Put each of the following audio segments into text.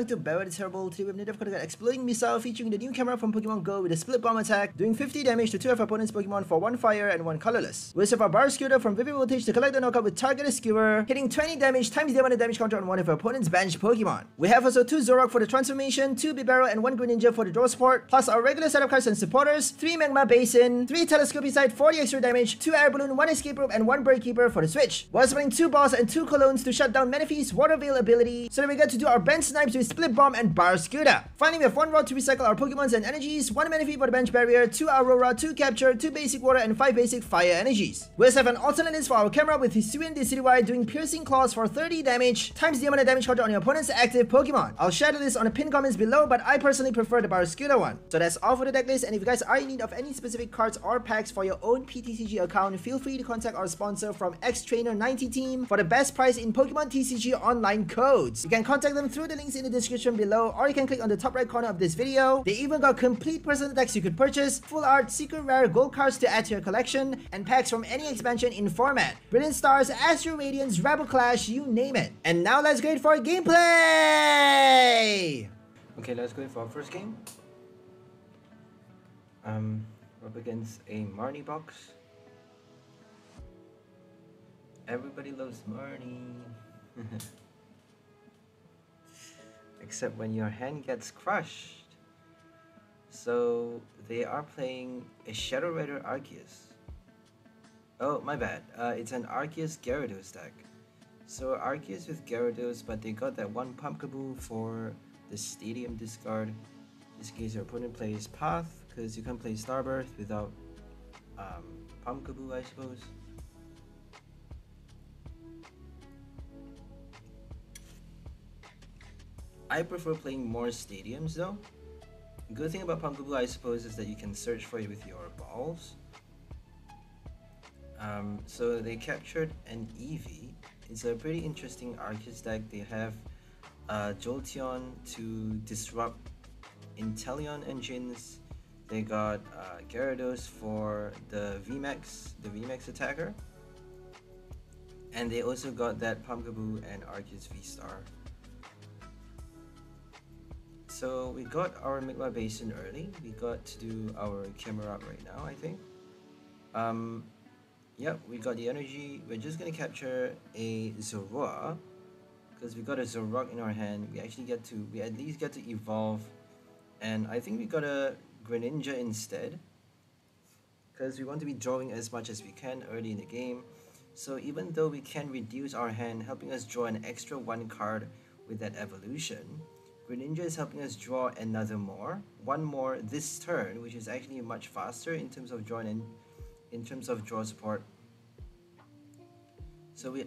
welcome to Barraskewda the Terrible. Today we have Native Kodaga Exploding Missile featuring the new camera from Pokemon Go with a split bomb attack, doing 50 damage to 2 of our opponent's Pokemon for 1 fire and 1 colorless. We also have our Barraskewda from Vivid Voltage to collect the knockout with Targeted Skewer, hitting 20 damage times the amount of damage counter on one of our opponent's bench Pokemon. We have also 2 Zoroark for the transformation, 2 Bibarel and 1 Greninja for the draw support, plus our regular setup cards and supporters, 3 Magma Basin, 3 Telescopic Sight for the extra damage, 2 Air Balloon, 1 Escape Rope and 1 Bird Keeper for the switch. We're also playing 2 Boss and 2 Colognes to shut down Manaphy's Water Veil ability, so that we get to do our bench snipes with Split Bomb and Barraskewda. Finally, we have 1 route to recycle our Pokemons and energies, 1 Manaphy for the bench barrier, 2 Aurora, 2 Capture, 2 basic water and 5 basic fire energies. We also have an alternate list for our Camerupt with Hisuian decidueye doing piercing claws for 30 damage times the amount of damage counter on your opponent's active Pokemon. I'll share the list on the pinned comments below, but I personally prefer the Barraskewda one. So that's all for the deck list, and if you guys are in need of any specific cards or packs for your own PTCG account, feel free to contact our sponsor from X-Trainer90 team for the best price in Pokemon TCG online codes. You can contact them through the links in the description below, or you can click on the top right corner of this video. They even got complete personal decks you could purchase, full art, secret rare gold cards to add to your collection, and packs from any expansion in format. Brilliant Stars, Astro Radiance, Rebel Clash, you name it. And now let's go for gameplay! Okay, let's go for our first game. We're up against a Marnie box. Everybody loves Marnie. Except when your hand gets crushed. So they are playing a Shadow Rider Arceus. Oh, my bad. It's an Arceus Gyarados deck. So Arceus with Gyarados, but they got that one Pumpkaboo for the Stadium discard. Just in case your opponent plays Path, because you can't play Starbirth without Pumpkaboo, I suppose. I prefer playing more Stadiums though. The good thing about Pumpkaboo, I suppose, is that you can search for it with your balls. So they captured an Eevee. It's a pretty interesting Arceus deck. They have Jolteon to disrupt Inteleon engines. They got Gyarados for the VMAX attacker. And they also got that Pumpkaboo and Arceus V-Star. So we got our Magma Basin early. We got to do our Camerupt right now, I think. Yep, we got the energy. We're just gonna capture a Zoroark because we got a Zoroark in our hand. We at least get to evolve, and I think we got a Greninja instead because we want to be drawing as much as we can early in the game. So even though we can reduce our hand, helping us draw an extra 1 card with that evolution, Greninja is helping us draw one more this turn, which is actually much faster in terms of drawing in terms of draw support. So we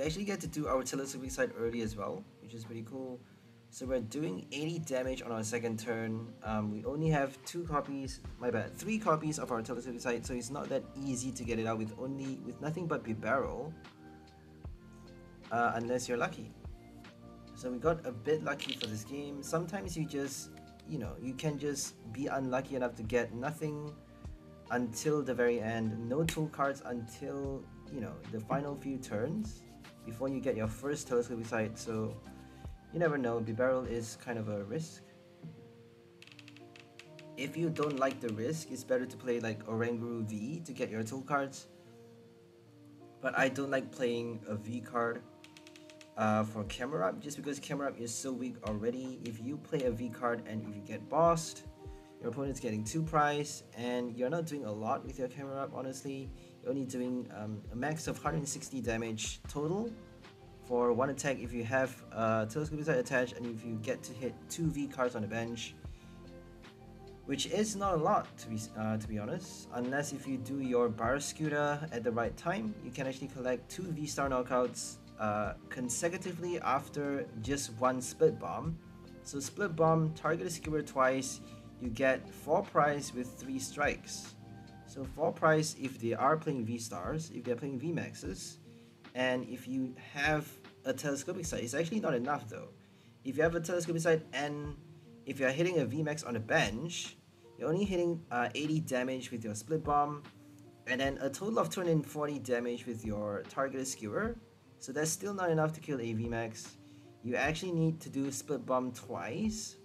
actually get to do our Telescopic Sight early as well, which is pretty cool. So we're doing 80 damage on our second turn. We only have 3 copies of our Telescopic Sight, so it's not that easy to get it out with nothing but Bibarel, unless you're lucky. So we got a bit lucky for this game. Sometimes you just, you can just be unlucky enough to get nothing until the very end, no tool cards until the final few turns before you get your first Telescopic Sight. So you never know, Bibarel is kind of a risk. If you don't like the risk, it's better to play like Oranguru V to get your tool cards, but I don't like playing a V card for Camerupt, just because Camerupt is so weak already. If you play a V card and if you get bossed, your opponent's getting 2 prize, and you're not doing a lot with your Camerupt, honestly. You're only doing a max of 160 damage total for 1 attack if you have Telescopic Sight attached, and if you get to hit 2 V cards on the bench, which is not a lot to be honest. Unless if you do your Barraskewda at the right time, you can actually collect 2 V-Star knockouts consecutively after just 1 Split Bomb. So Split Bomb, Targeted Skewer twice, you get 4 prize with 3 strikes. So 4 prize if they are playing V-Stars, if they're playing V-Maxes, and if you have a Telescopic Sight. It's actually not enough though. If you have a Telescopic Sight and if you're hitting a V-Max on the bench, you're only hitting 80 damage with your Split Bomb, and then a total of 240 damage with your Targeted Skewer. So that's still not enough to kill a V-Max. you actually need to do Split Bomb twice,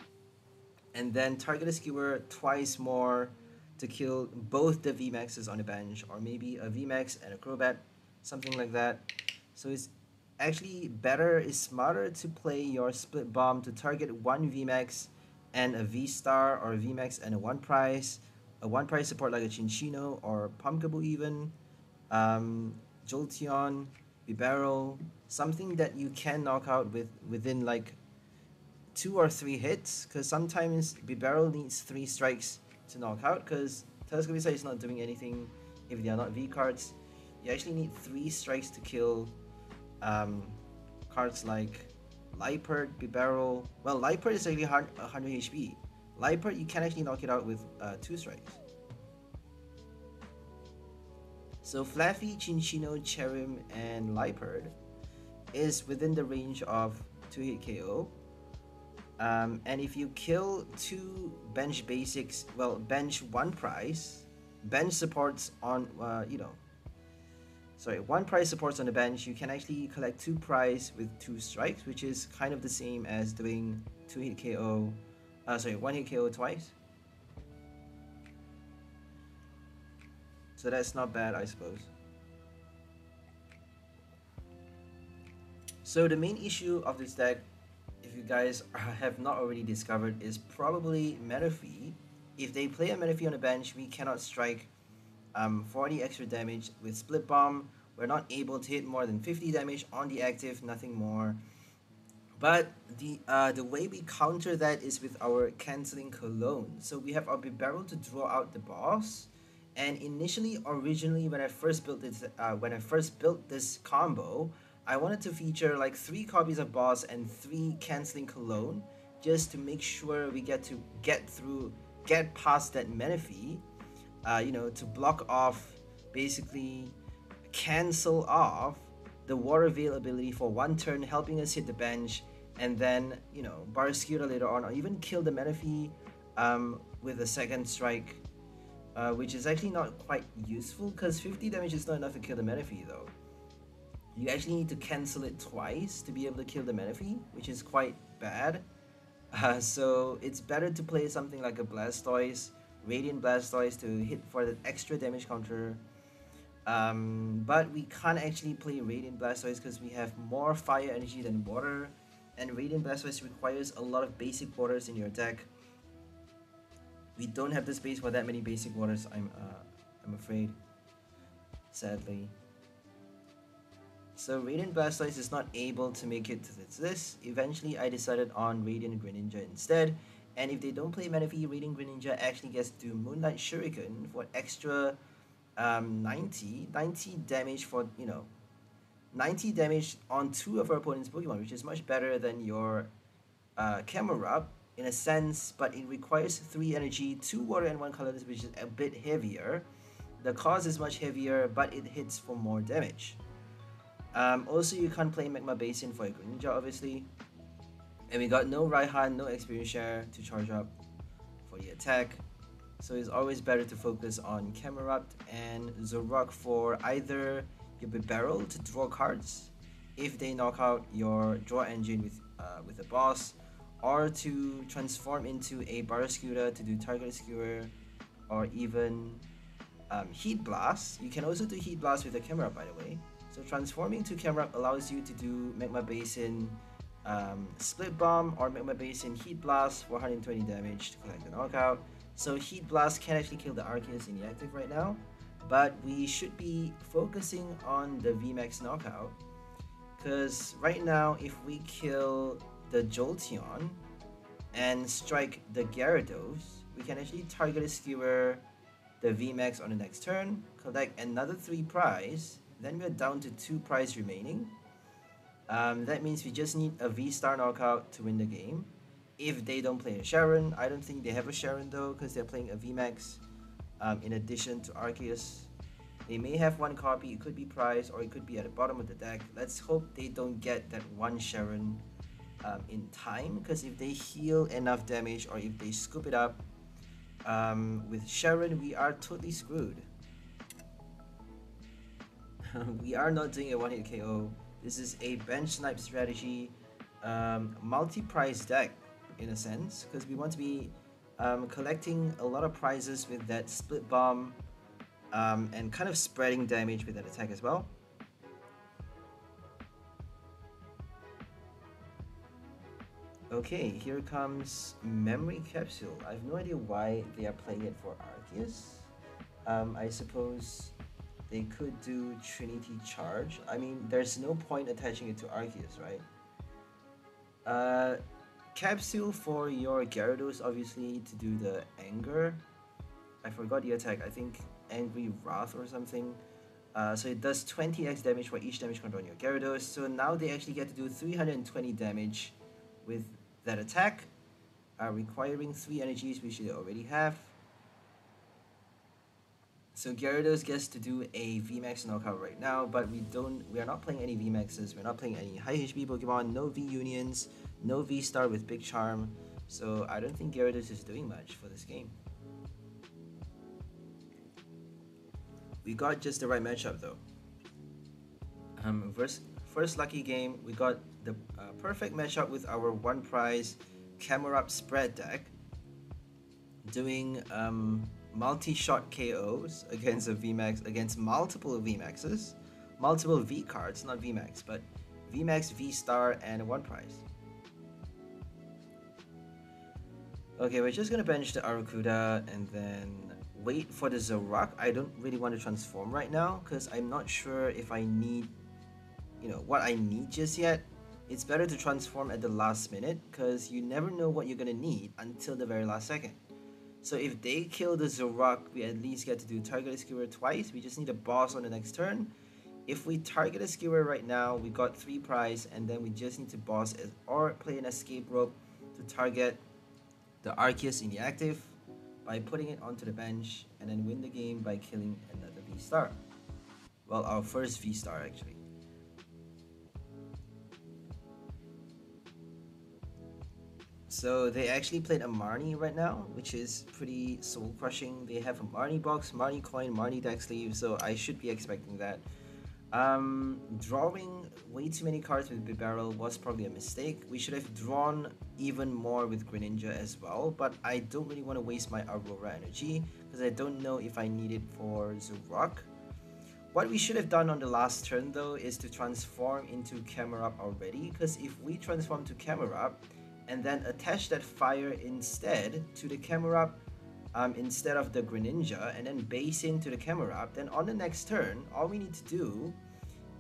and then Targeted Skewer twice more to kill both the VMAXs on the bench, or maybe a VMAX and a Crobat, something like that. So it's actually better, is smarter to play your Split Bomb to target one VMAX and a V-Star, or a VMAX and a one prize support like a Chinchino or Pumpkaboo even, Jolteon, Bibarel, something that you can knock out within like 2 or 3 hits, because sometimes Bibarel needs 3 strikes to knock out, because Telescopic Sight is not doing anything if they are not V cards. You actually need 3 strikes to kill cards like Liepard, Bibarel. Well, Liepard is actually 100 HP. Liepard, you can actually knock it out with 2 strikes. So Fluffy, Chinchino, Cherim, and Liepard is within the range of 2-hit KO. And if you kill 2 bench basics, well, bench 1 prize, bench supports on, 1 prize supports on the bench, you can actually collect 2 prize with 2 strikes, which is kind of the same as doing 2-hit KO, 1-hit KO twice. So that's not bad, I suppose. So the main issue of this deck, if you guys have not already discovered, is probably Manaphy. If they play a Manaphy on the bench, we cannot strike 40 extra damage with Split Bomb. We're not able to hit more than 50 damage on the active, nothing more. But the way we counter that is with our Cancelling Cologne. So we have our Bibarel to draw out the boss. And originally, when I first built this combo, I wanted to feature like 3 copies of boss and 3 Cancelling Cologne, just to make sure we get past that Manaphy, to block off, basically cancel off the water veil ability for 1 turn, helping us hit the bench, and then Barraskewda later on, or even kill the Manaphy with a second strike. Which is actually not quite useful, because 50 damage is not enough to kill the Manaphy though. You actually need to cancel it twice to be able to kill the Manaphy, which is quite bad. So it's better to play something like a Blastoise, Radiant Blastoise, to hit for the extra damage counter. But we can't actually play Radiant Blastoise because we have more fire energy than water, and Radiant Blastoise requires a lot of basic waters in your deck. We don't have the space for that many basic waters, I'm afraid, sadly. So Radiant Blastoise is not able to make it to this. Eventually, I decided on Radiant Greninja instead. And if they don't play Manaphy, Radiant Greninja actually gets to Moonlight Shuriken for extra 90 damage for 90 damage on 2 of our opponent's Pokemon, which is much better than your Camerupt in a sense, but it requires 3 energy, 2 water, and 1 colorless, which is a bit heavier. The cost is much heavier, but it hits for more damage. Also, you can't play Magma Basin for a Greninja, obviously. And we got no Raihan, no experience share to charge up for the attack. So it's always better to focus on Camerupt and Zoroark for either your Bibarel to draw cards if they knock out your draw engine with a boss, or to transform into a Barraskewda to do Targeted Skewer, or even Heat Blast. You can also do Heat Blast with a Camerupt, by the way. So transforming to Camerupt allows you to do Magma Basin, Split Bomb, or Magma Basin Heat Blast for 120 damage to collect the knockout. So Heat Blast can actually kill the Arceus in the active right now, but we should be focusing on the VMAX knockout, because right now if we kill the Jolteon and strike the Gyarados, we can actually Targeted Skewer the VMAX on the next turn, collect another 3 prize, then we're down to 2 prize remaining. That means we just need a V-Star knockout to win the game. If they don't play a Sharon, I don't think they have a Sharon though, because they're playing a VMAX in addition to Arceus. They may have 1 copy, it could be prize, or it could be at the bottom of the deck. Let's hope they don't get that 1 Sharon in time, because if they heal enough damage, or if they scoop it up with Sharon, we are totally screwed. We are not doing a 1-hit KO. This is a bench snipe strategy. multi-prize deck in a sense, because we want to be collecting a lot of prizes with that split bomb and kind of spreading damage with that attack as well. Okay, here comes Memory Capsule. I have no idea why they are playing it for Arceus. I suppose they could do Trinity Charge. I mean, there's no point attaching it to Arceus, right? Capsule for your Gyarados, obviously, to do the Anger. I forgot the attack. I think Angry Wrath or something. So it does 20x damage for each damage control on your Gyarados. So now they actually get to do 320 damage with that attack, requiring 3 energies, which they already have. So Gyarados gets to do a VMAX knockout right now, but we are not playing any VMAXs, we're not playing any high HP Pokemon, no V Unions, no V Star with Big Charm, so I don't think Gyarados is doing much for this game. We got just the right matchup though. First lucky game, we got the perfect matchup with our one prize Camerupt spread deck, doing multi-shot KOs against a VMAX, against multiple VMAXs, multiple V cards, not VMAX, but VMAX, V Star, and one prize. Okay, we're just gonna bench the Barraskewda and then wait for the Zoroark. I don't really want to transform right now because I'm not sure if I need, what I need just yet. It's better to transform at the last minute because you never know what you're gonna need until the very last second. So if they kill the Zoroark, we at least get to do Targeted Skewer twice. We just need a boss on the next turn. If we target a Skewer right now, we got 3 prize, and then we just need to boss it or play an escape rope to target the Arceus in the active by putting it onto the bench, and then win the game by killing another V Star. Well, our first V Star actually. So they actually played a Marnie right now, which is pretty soul crushing. They have a Marnie box, Marnie coin, Marnie deck sleeve, so I should be expecting that. Drawing way too many cards with Bibarel was probably a mistake. We should have drawn even more with Greninja as well, but I don't really want to waste my Aurora energy because I don't know if I need it for Zoroark. What we should have done on the last turn though is to transform into Camerupt already, because if we transform to Camerupt and then attach that fire instead to the Camerupt instead of the Greninja, and then base into the Camerupt, then on the next turn, all we need to do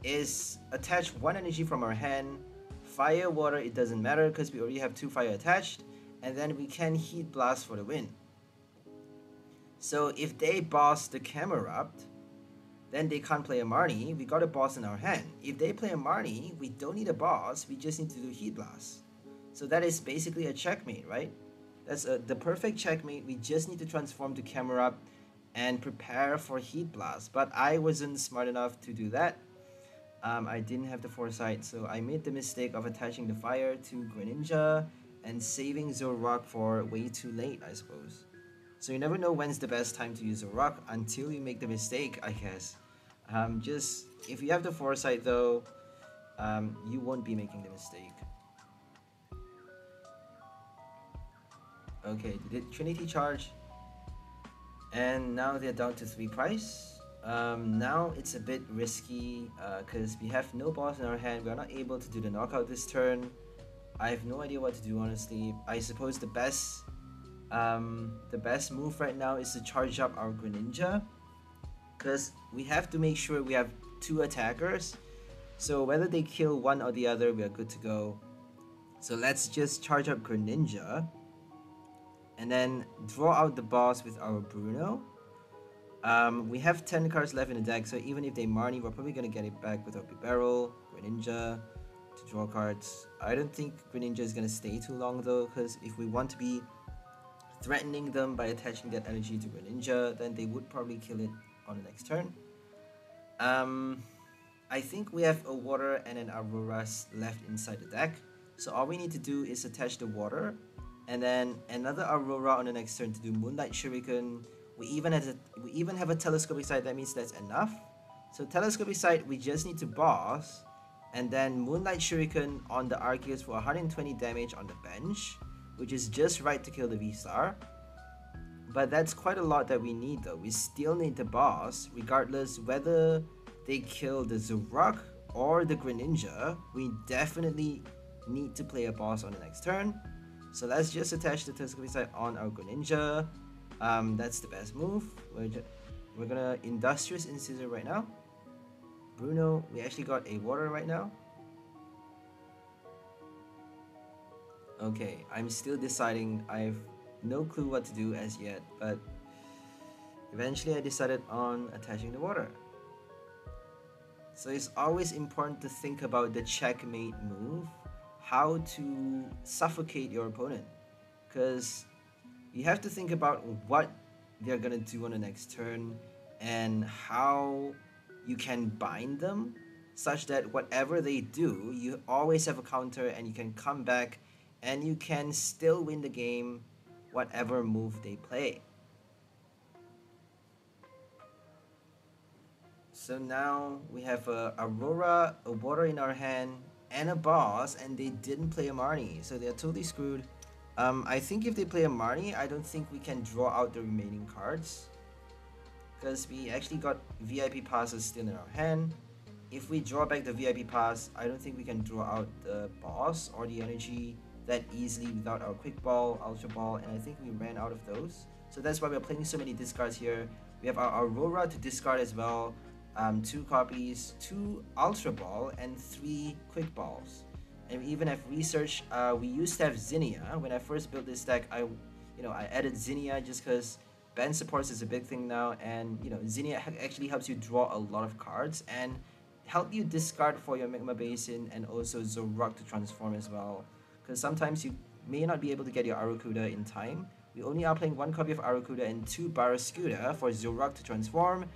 is attach 1 energy from our hand, fire, water, it doesn't matter because we already have 2 fire attached, and then we can Heat Blast for the win. So if they boss the Camerupt, then they can't play a Marnie, we got a boss in our hand. If they play a Marnie, we don't need a boss, we just need to do Heat Blast. So that is basically a checkmate, right? That's the perfect checkmate. We just need to transform to Camerupt and prepare for Heat Blast. But I wasn't smart enough to do that. I didn't have the foresight, so I made the mistake of attaching the fire to Greninja and saving Zoroark for way too late, I suppose. So you never know when's the best time to use Zoroark until you make the mistake, I guess. Just, if you have the foresight though, you won't be making the mistake. Okay, they did Trinity Charge, and now they're down to 3 price. Now it's a bit risky because we have no boss in our hand. We are not able to do the knockout this turn. I have no idea what to do, honestly. I suppose the best move right now is to charge up our Greninja, because we have to make sure we have 2 attackers. So whether they kill one or the other, we are good to go. So let's just charge up Greninja and then draw out the boss with our Bruno. We have 10 cards left in the deck, so even if they Marnie, we're probably gonna get it back with our Bibarel, Greninja, to draw cards. I don't think Greninja is gonna stay too long though, because if we want to be threatening them by attaching that energy to Greninja, then they would probably kill it on the next turn. I think we have a water and an Aurora left inside the deck, so all we need to do is attach the water and then another Aurora on the next turn to do Moonlight Shuriken. We even have a Telescopic Sight, that means that's enough. So Telescopic Sight, we just need to boss, And then Moonlight Shuriken on the Arceus for 120 damage on the bench, which is just right to kill the V-Star. But that's quite a lot that we need though. We still need the boss, regardless whether they kill the Zoroark or the Greninja. We definitely need to play a boss on the next turn. So let's just attach the Telescopic Sight on our Greninja. That's the best move. We're gonna Industrious Incisor right now. Bruno, we actually got a water right now. Okay, I'm still deciding. I've no clue what to do as yet, but eventually I decided on attaching the water. So it's always important to think about the checkmate move, how to suffocate your opponent, because you have to think about what they're gonna do on the next turn and how you can bind them such that whatever they do, you always have a counter and you can come back and you can still win the game whatever move they play. So now we have a Aurora, a water in our hand, and a boss, and they didn't play a Marnie, so they're totally screwed. I think if they play a Marnie, I don't think we can draw out the remaining cards, because we actually got VIP passes still in our hand. If we draw back the VIP pass, I don't think we can draw out the boss or the energy that easily without our Quick Ball, Ultra Ball, and I think we ran out of those. So that's why we're playing so many discards here. We have our Aurora to discard as well, 2 copies, 2 Ultra Ball, and 3 Quick Balls. And we even have Research. We used to have Zinnia. When I first built this deck, I added Zinnia just because band supports is a big thing now, and Zinnia actually helps you draw a lot of cards and help you discard for your Magma Basin and also Zoroark to transform as well. Because sometimes you may not be able to get your Barraskewda in time. We only are playing 1 copy of Barraskewda and 2 Barraskewda for Zoroark to transform,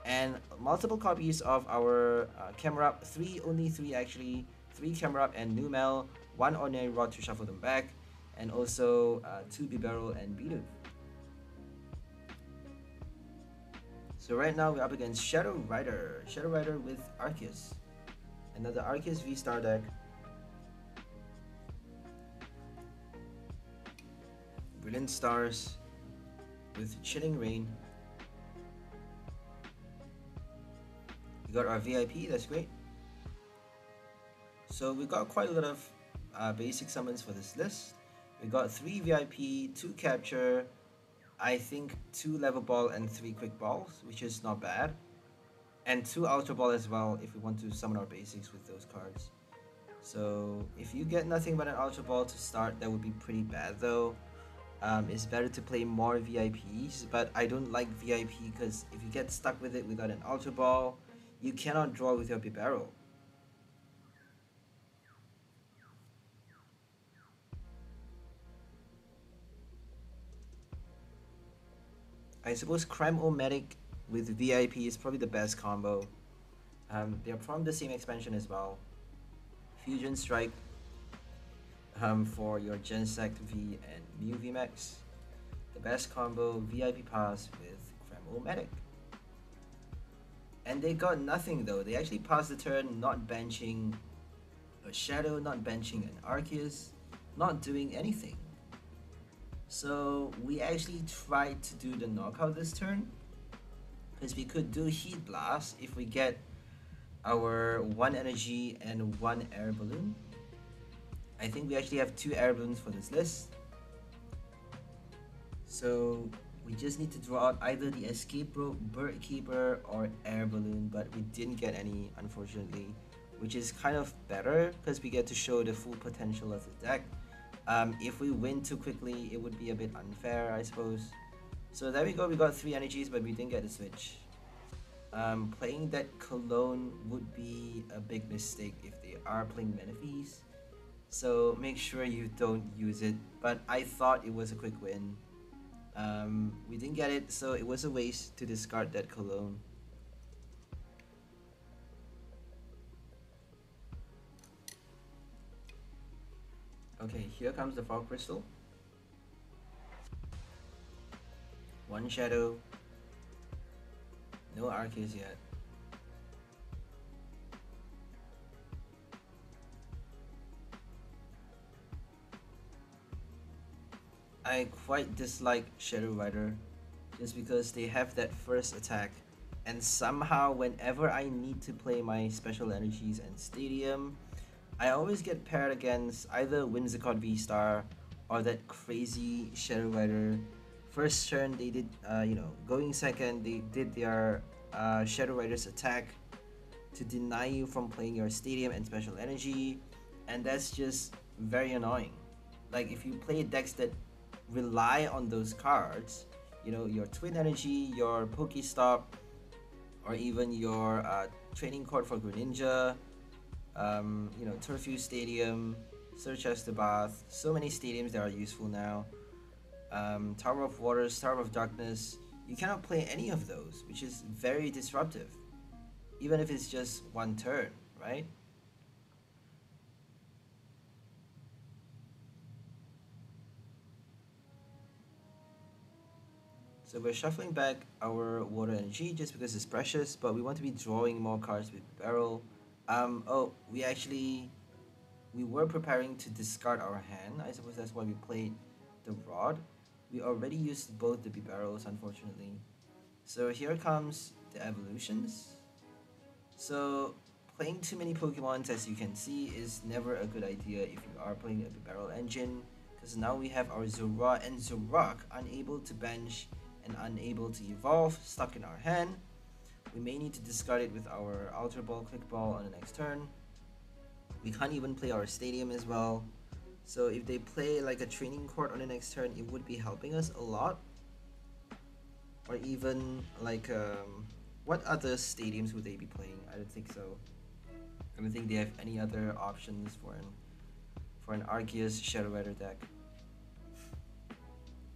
and multiple copies of our Camerupt, only 3 actually, 3 Camerupt and Numel, 1 Ordinary Rod to shuffle them back, and also 2 Bibarel and Bidu. So right now we're up against Shadow Rider with Arceus. Another Arceus V-Star deck. Brilliant Stars with Chilling Rain. We got our VIP, that's great. So we got quite a lot of basic summons for this list. We got 3 VIP, 2 Capture, I think 2 Level Ball and 3 Quick Balls, which is not bad. And 2 Ultra Ball as well if we want to summon our basics with those cards. So if you get nothing but an Ultra Ball to start, that would be pretty bad though. It's better to play more VIPs, but I don't like VIP because if you get stuck with it without an Ultra Ball, you cannot draw with your Bibarel. I suppose Crime-O-Matic with VIP is probably the best combo. They're from the same expansion as well. Fusion Strike for your Gensect V and Mew VMAX. The best combo, VIP Pass with Crime-O-Matic. And they got nothing though. They actually passed the turn not benching a Shadow, not benching an Arceus, not doing anything. So we actually tried to do the knockout this turn, because we could do Heat Blast if we get our 1 energy and 1 air balloon. I think we actually have 2 air balloons for this list. So we just need to draw out either the Escape Rope, Bird Keeper, or air balloon, but we didn't get any unfortunately, which is kind of better because we get to show the full potential of the deck. If we win too quickly, it would be a bit unfair, I suppose. So there we go, we got 3 energies, but we didn't get the switch. Playing that Cologne would be a big mistake if they are playing Manaphy's. So make sure you don't use it, but I thought it was a quick win. We didn't get it, so it was a waste to discard that Cologne. Okay, here comes the Fog Crystal. 1 Shadow. No Arceus yet. I quite dislike Shadow Rider just because they have that first attack, and somehow whenever I need to play my special energies and stadium, I always get paired against either Whimsicott V-Star or that crazy Shadow Rider. First turn they did, going second they did their Shadow Rider's attack to deny you from playing your stadium and special energy, and that's just very annoying. Like if you play decks that rely on those cards, your Twin Energy, your Pokestop, or even your Training Court for Greninja, Turfu Stadium, Search as the Bath, so many stadiums that are useful now. Tower of Waters, Tower of Darkness, you cannot play any of those, which is very disruptive, even if it's just one turn, right? So we're shuffling back our Water Energy just because it's precious, but we want to be drawing more cards with Bibarel. We were preparing to discard our hand. I suppose that's why we played the Rod. We already used both the Bibarels, unfortunately. So here comes the evolutions. So playing too many Pokemons, as you can see, is never a good idea if you are playing a Bibarel engine, because now we have our Zoroark and Zoroark unable to bench and unable to evolve, stuck in our hand. We may need to discard it with our Ultra Ball, Quick Ball on the next turn. We can't even play our Stadium as well. So if they play like a Training Court on the next turn, it would be helping us a lot. Or even like, what other stadiums would they be playing? I don't think so. I don't think they have any other options for an Arceus Shadow Rider deck.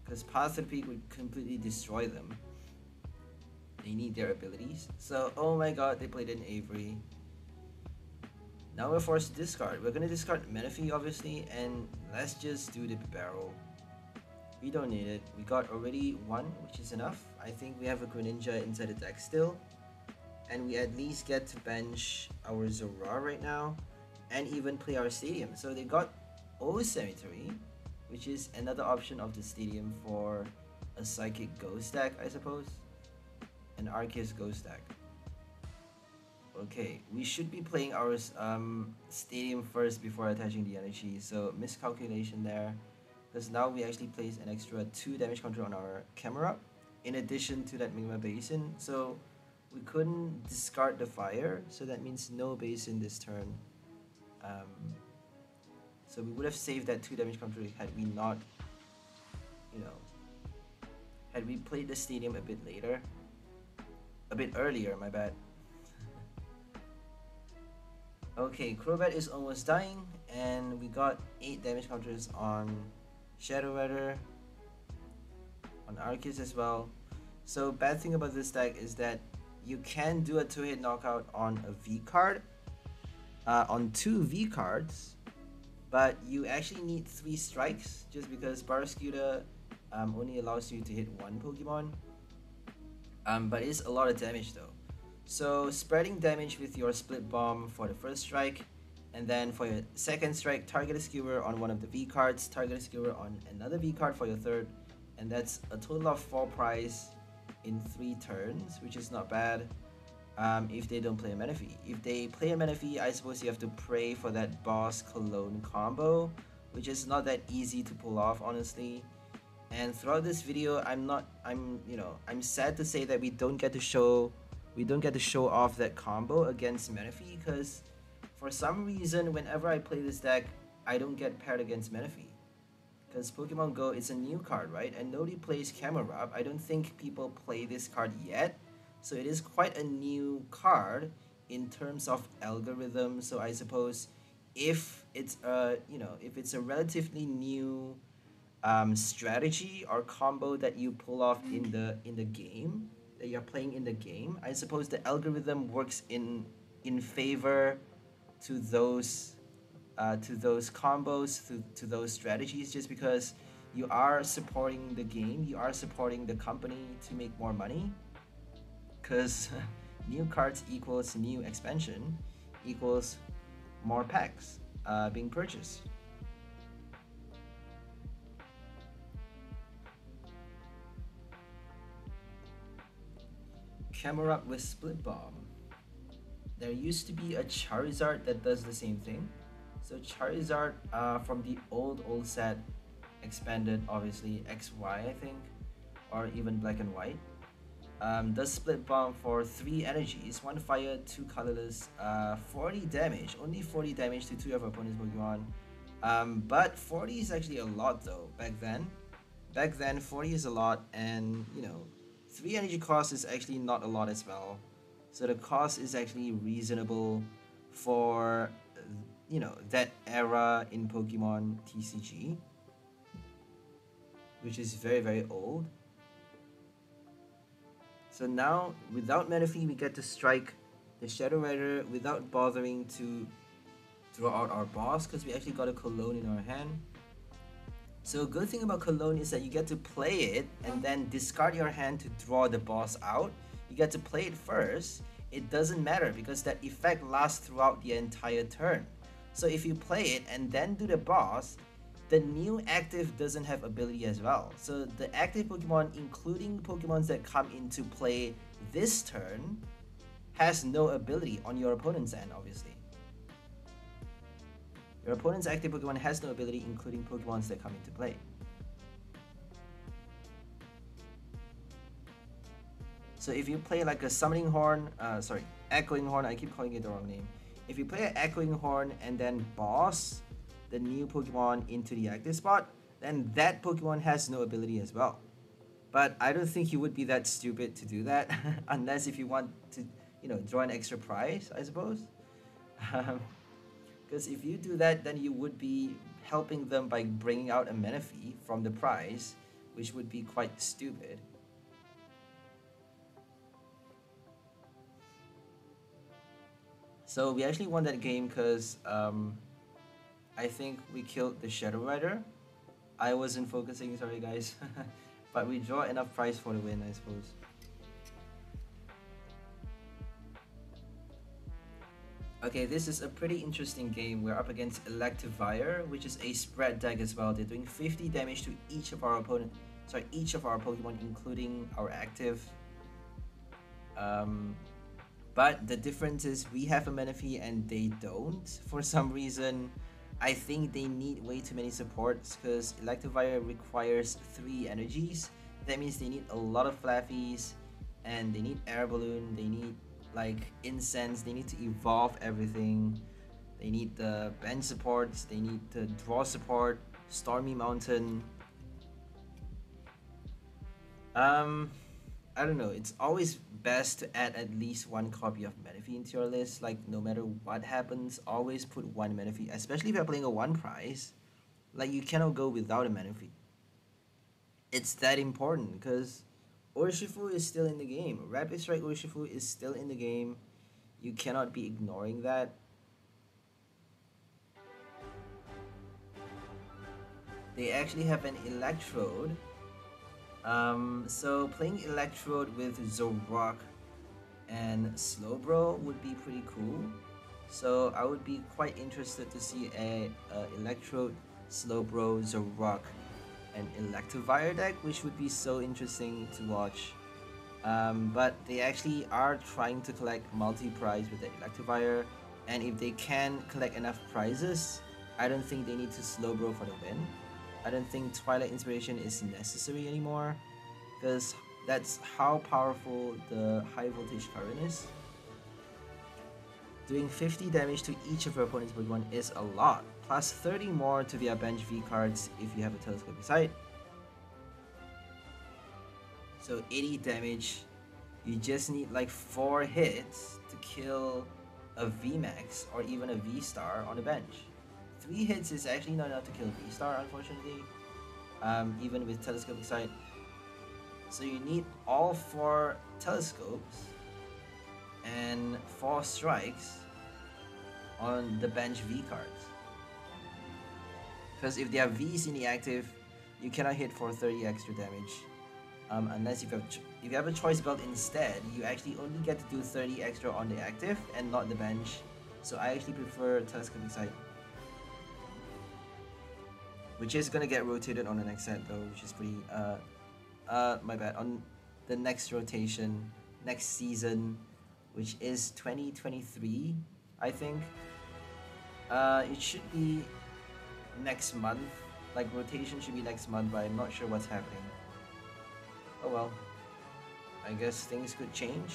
Because Path of Peak would completely destroy them. They need their abilities. So, oh my god, they played an Avery. Now we're forced to discard. We're gonna discard Menifee, obviously, and let's just do the Bibarel. We don't need it. We got already one, which is enough. I think we have a Greninja inside the deck still. And we at least get to bench our Zoroark right now, and even play our Stadium. So they got O Cemetery, which is another option of the Stadium for a Psychic Ghost deck, I suppose. An Arceus Ghost deck. Okay, we should be playing our Stadium first before attaching the energy, so miscalculation there. Because now we actually place an extra 2 damage counter on our Camerupt, in addition to that Magma Basin, so we couldn't discard the fire, so that means no Basin this turn. So we would have saved that 2 damage counter had we not, had we played the Stadium a bit later. A bit earlier, my bad. Okay, Crobat is almost dying, and we got 8 damage counters on Shadow Rider, on Arceus as well. So bad thing about this deck is that you can do a 2-hit knockout on a V card, on 2 V cards, but you actually need 3 strikes just because Barraskewda only allows you to hit 1 Pokemon. But it's a lot of damage though. So spreading damage with your Split Bomb for the first strike, and then for your second strike, Targeted Skewer on one of the V cards, Targeted Skewer on another V card for your third, and that's a total of 4 prize in 3 turns, which is not bad. If they don't play a Menifee. If they play a Menifee, I suppose you have to pray for that Boss Cologne combo, which is not that easy to pull off, honestly. And throughout this video, I'm sad to say that we don't get to show off that combo against Menifee, because for some reason, whenever I play this deck, I don't get paired against Menifee. Because Pokemon Go is a new card, right? And nobody plays Camerupt. I don't think people play this card yet. So it is quite a new card in terms of algorithm. So I suppose if it's a relatively new strategy or combo that you pull off in the game, that you're playing in the game, I suppose the algorithm works in favor to those combos, to those strategies, just because you are supporting the game, you are supporting the company to make more money, because new cards equals new expansion equals more packs being purchased. Camerupt with Split Bomb. There used to be a Charizard that does the same thing. So Charizard from the old set, expanded obviously XY I think, or even black and white, does Split Bomb for 3 energies, 1 fire, 2 colorless, 40 damage, only 40 damage to 2 of opponent's Pokemon. But 40 is actually a lot though back then. Back then 40 is a lot, and you know, 3 energy cost is actually not a lot as well. So the cost is actually reasonable for, you know, that era in Pokemon TCG, which is very old. So now, without Manaphy, we get to strike the Shadow Rider without bothering to draw out our boss, because we actually got a Cologne in our hand. So a good thing about Cologne is that you get to play it and then discard your hand to draw the boss out. You get to play it first. It doesn't matter because that effect lasts throughout the entire turn. So if you play it and then do the boss, the new active doesn't have ability as well. So the active Pokemon, including Pokemons that come into play this turn, has no ability on your opponent's end, obviously. Your opponent's active Pokemon has no ability, including Pokemons that come into play. So if you play like a Summoning Horn, Echoing Horn, I keep calling it the wrong name. If you play an Echoing Horn and then boss the new Pokemon into the active spot, then that Pokemon has no ability as well. But I don't think you would be that stupid to do that, unless if you want to, you know, draw an extra prize, I suppose. Because if you do that, then you would be helping them by bringing out a Manaphy from the prize, which would be quite stupid. So we actually won that game because I think we killed the Shadow Rider. I wasn't focusing, sorry guys. But we draw enough prize for the win, I suppose. Okay, this is a pretty interesting game. We're up against Electivire, which is a spread deck as well. They're doing 50 damage to each of our each of our Pokemon, including our active. But the difference is we have a Manaphy and they don't. For some reason, I think they need way too many supports because Electivire requires 3 energies. That means they need a lot of Flaffies, and they need Air Balloon, they need like Incense, they need to evolve everything. They need the bench supports, they need the draw support, Stormy Mountain. I don't know, it's always best to add at least 1 copy of Manaphy into your list. Like, no matter what happens, always put 1 Manaphy, especially if you're playing a 1 prize. Like, you cannot go without a Manaphy. It's that important, because Urshifu is still in the game. Rapid Strike Urshifu is still in the game. You cannot be ignoring that. They actually have an Electrode. So playing Electrode with Zoroark and Slowbro would be pretty cool. So I would be quite interested to see a Electrode, Slowbro, Zoroark, and Electivire deck, which would be so interesting to watch. But they actually are trying to collect multi-prize with the Electivire, and if they can collect enough prizes, I don't think they need to Slowbro for the win. I don't think Twilight Inspiration is necessary anymore, because that's how powerful the High Voltage Current is. Doing 50 damage to each of your opponent's Pokemon is a lot, plus 30 more to their bench V cards if you have a Telescopic Sight. So 80 damage, you just need like 4 hits to kill a VMAX or even a V-Star on the bench. 3 hits is actually not enough to kill V-Star, unfortunately, even with Telescopic Sight. So you need all 4 telescopes and 4 strikes on the bench V cards. Because if they have Vs in the active, you cannot hit for 30 extra damage. Unless if you have a choice belt instead, you actually only get to do 30 extra on the active and not the bench. So I actually prefer Telescopic Sight, which is gonna get rotated on the next set though, which is pretty my bad, on the next rotation next season, which is 2023, I think. It should be next month. Like rotation should be next month, but I'm not sure what's happening. Oh well. I guess things could change.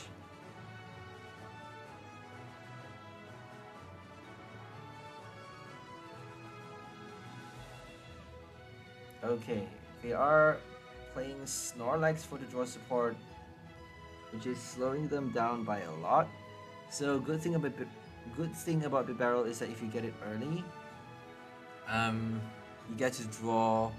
Okay, they are playing Snorlax for the draw support, which is slowing them down by a lot. So good thing about Bibarel is that if you get it early, you get to draw.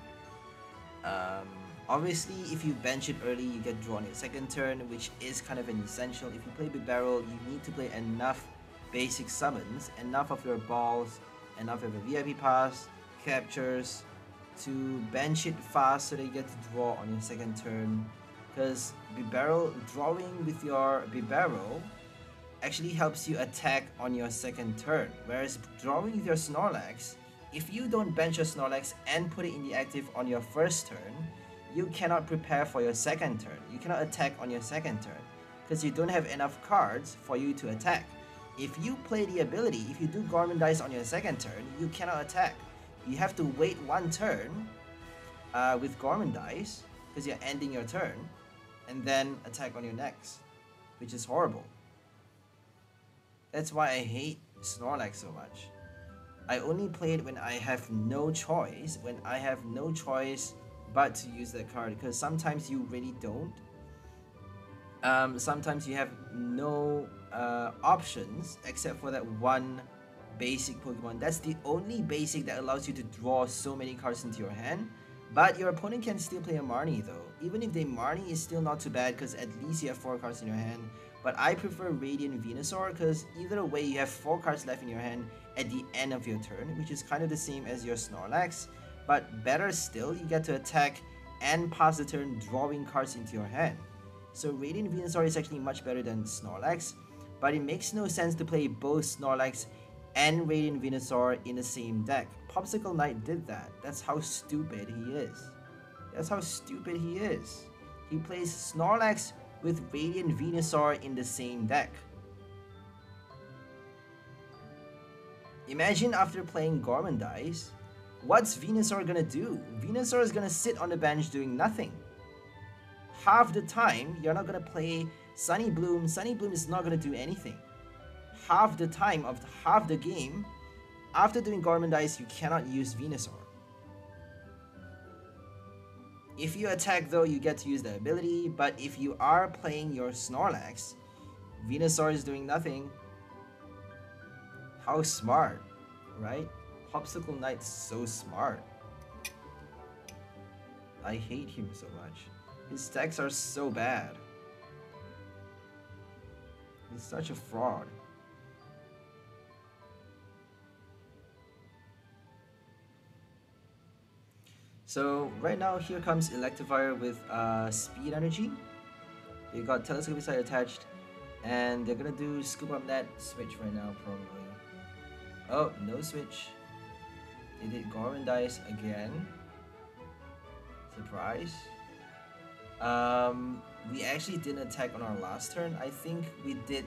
Obviously, if you bench it early, you get drawn your second turn, which is kind of an essential. If you play Bibarel, you need to play enough basic summons, enough of your balls, enough of a VIP pass, captures, to bench it fast so that you get to draw on your second turn. Because Bibarel, drawing with your Bibarel actually helps you attack on your second turn. Whereas drawing with your Snorlax, if you don't bench your Snorlax and put it in the active on your first turn, you cannot prepare for your second turn. You cannot attack on your second turn because you don't have enough cards for you to attack. If you play the ability, if you do Gormandize on your second turn, you cannot attack. You have to wait one turn with Gormandize because you're ending your turn and then attack on your next, which is horrible. That's why I hate Snorlax so much. I only play it when I have no choice, but to use that card, because sometimes you really don't. Sometimes you have no options except for that one basic Pokemon. That's the only basic that allows you to draw so many cards into your hand. But your opponent can still play a Marnie though. Even if they Marnie, is still not too bad because at least you have 4 cards in your hand. But I prefer Radiant Venusaur because either way you have 4 cards left in your hand at the end of your turn, which is kind of the same as your Snorlax. But better still, you get to attack and pass the turn drawing cards into your hand. So Radiant Venusaur is actually much better than Snorlax, but it makes no sense to play both Snorlax and Radiant Venusaur in the same deck. Popsicle Knight did that. That's how stupid he is. That's how stupid he is. He plays Snorlax with Radiant Venusaur in the same deck. Imagine after playing Gormandize, what's Venusaur gonna do? Venusaur is gonna sit on the bench doing nothing. Half the time, you're not gonna play Sunny Bloom. Sunny Bloom is not gonna do anything. Half the time of half the game, after doing Gormandize, you cannot use Venusaur. If you attack though, you get to use the ability, but if you are playing your Snorlax, Venusaur is doing nothing. How smart, right? Popsicle Knight's so smart. I hate him so much. His decks are so bad. He's such a fraud. So right now here comes Electivire with Speed Energy. They got Telescopic Sight attached, and they're gonna do Scoop Up Net switch right now probably. Oh, no switch. They did Gormandize again. Surprise. We actually didn't attack on our last turn. I think we did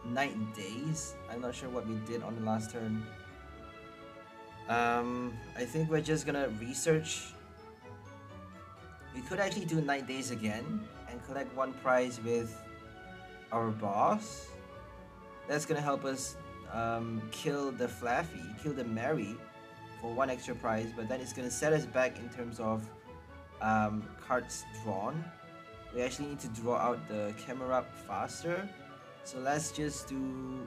Night Days. I'm not sure what we did on the last turn. I think we're just gonna research. We could actually do Night Days again and collect 1 prize with our boss. That's gonna help us kill the Flaffy, kill the Mary for 1 extra prize, but then it's gonna set us back in terms of cards drawn. We actually need to draw out the Camerupt faster. So let's just do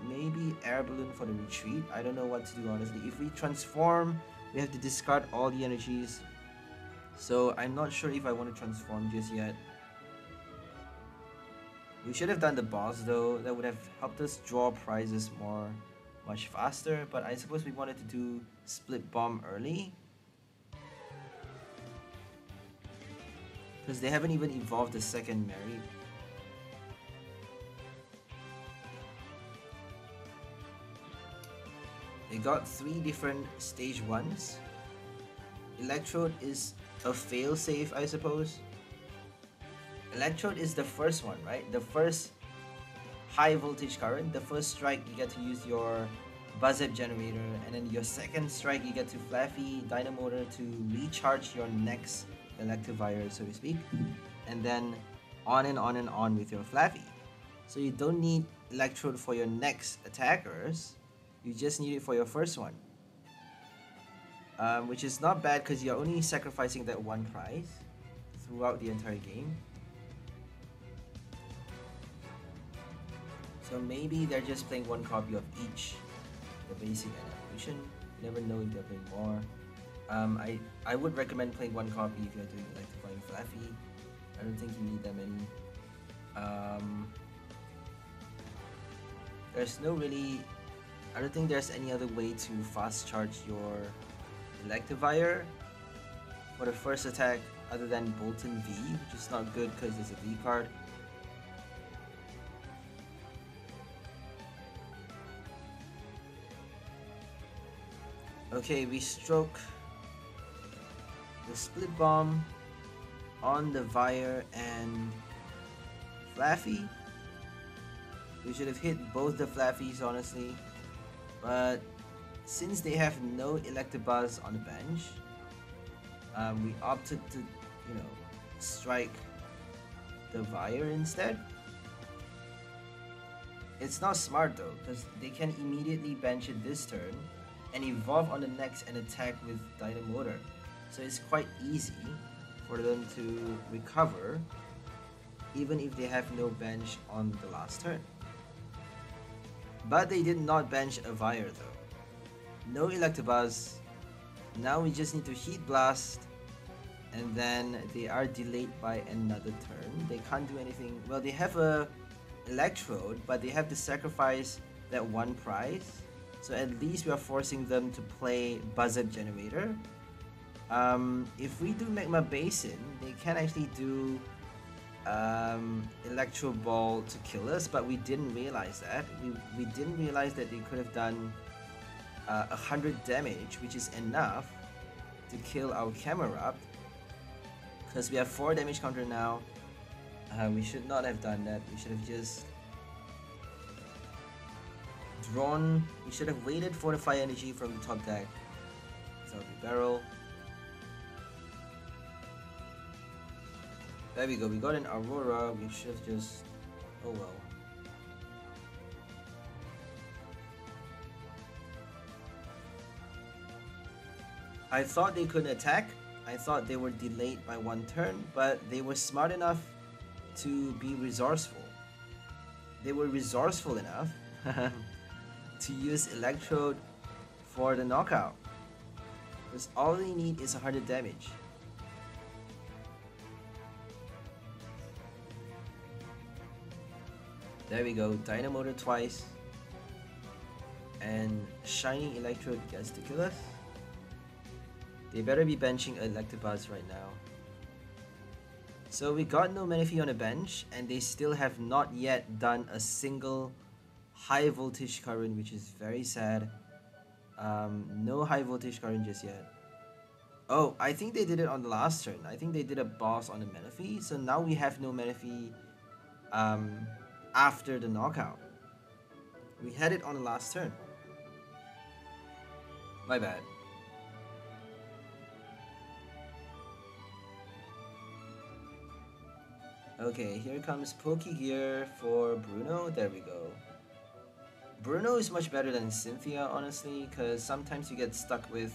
maybe Air Balloon for the retreat. I don't know what to do honestly. If we transform, we have to discard all the energies. So I'm not sure if I want to transform just yet. We should have done the boss though. That would have helped us draw prizes much faster. But I suppose we wanted to do Split Bomb early, because they haven't even evolved the second Mary. They got 3 different stage 1s. Electrode is a failsafe, I suppose. Electrode is the first one, right? The first high voltage current. The first strike you get to use your buzzep generator, and then your second strike you get to Flaffy Dynamotor to recharge your next Electivire, so to speak, and then on and on and on with your Flaffy. So you don't need Electrode for your next attackers, you just need it for your first one. Which is not bad because you're only sacrificing that one prize throughout the entire game. So maybe they're just playing one copy of each, the basic and evolution. You never know if they're playing more. I would recommend playing one copy if you're doing Electrifying Flaffy. I don't think you need that many. There's no really... I don't think there's any other way to fast charge your Electivire for the first attack other than Bolton V, which is not good because it's a V card. Okay, we stroke the Split Bomb on the Vire and Flaffy. We should have hit both the Flaffies, honestly, but since they have no Electabuzz on the bench, we opted to, strike the Vire instead. It's not smart though, because they can immediately bench it this turn and evolve on the next and attack with Dynamotor. So it's quite easy for them to recover even if they have no bench on the last turn. But they did not bench a Vire though. No Electabuzz. Now we just need to Heat Blast, and then they are delayed by another turn. They can't do anything. Well, they have a Electrode, but they have to sacrifice that one prize. So at least we are forcing them to play Buzzard Generator. If we do Magma Basin, they can actually do Electro Ball to kill us, but we didn't realize that. We didn't realize that they could have done 100 damage, which is enough to kill our Camerupt. Because we have 4 damage counter now. We should not have done that. We should have just drawn. We should have waited for the fire energy from the top deck. So Bibarel. There we go. We got an Aurora. We should have just. Oh well. I thought they couldn't attack. I thought they were delayed by one turn, but they were smart enough to be resourceful. They were resourceful enough to use Electrode for the knockout. Because all they need is 100 damage. There we go, Dynamotor twice. And Shining Electrode gets to kill us. They better be benching Electabuzz right now. So we got no Manaphy on the bench, and they still have not yet done a single high voltage current, which is very sad. No high voltage current just yet. Oh, I think they did it on the last turn. I think they did a boss on the Manaphy, so now we have no Manaphy after the knockout. We had it on the last turn. My bad. Okay, here comes Pokegear for Bruno. There we go. Bruno is much better than Cynthia, honestly, because sometimes you get stuck with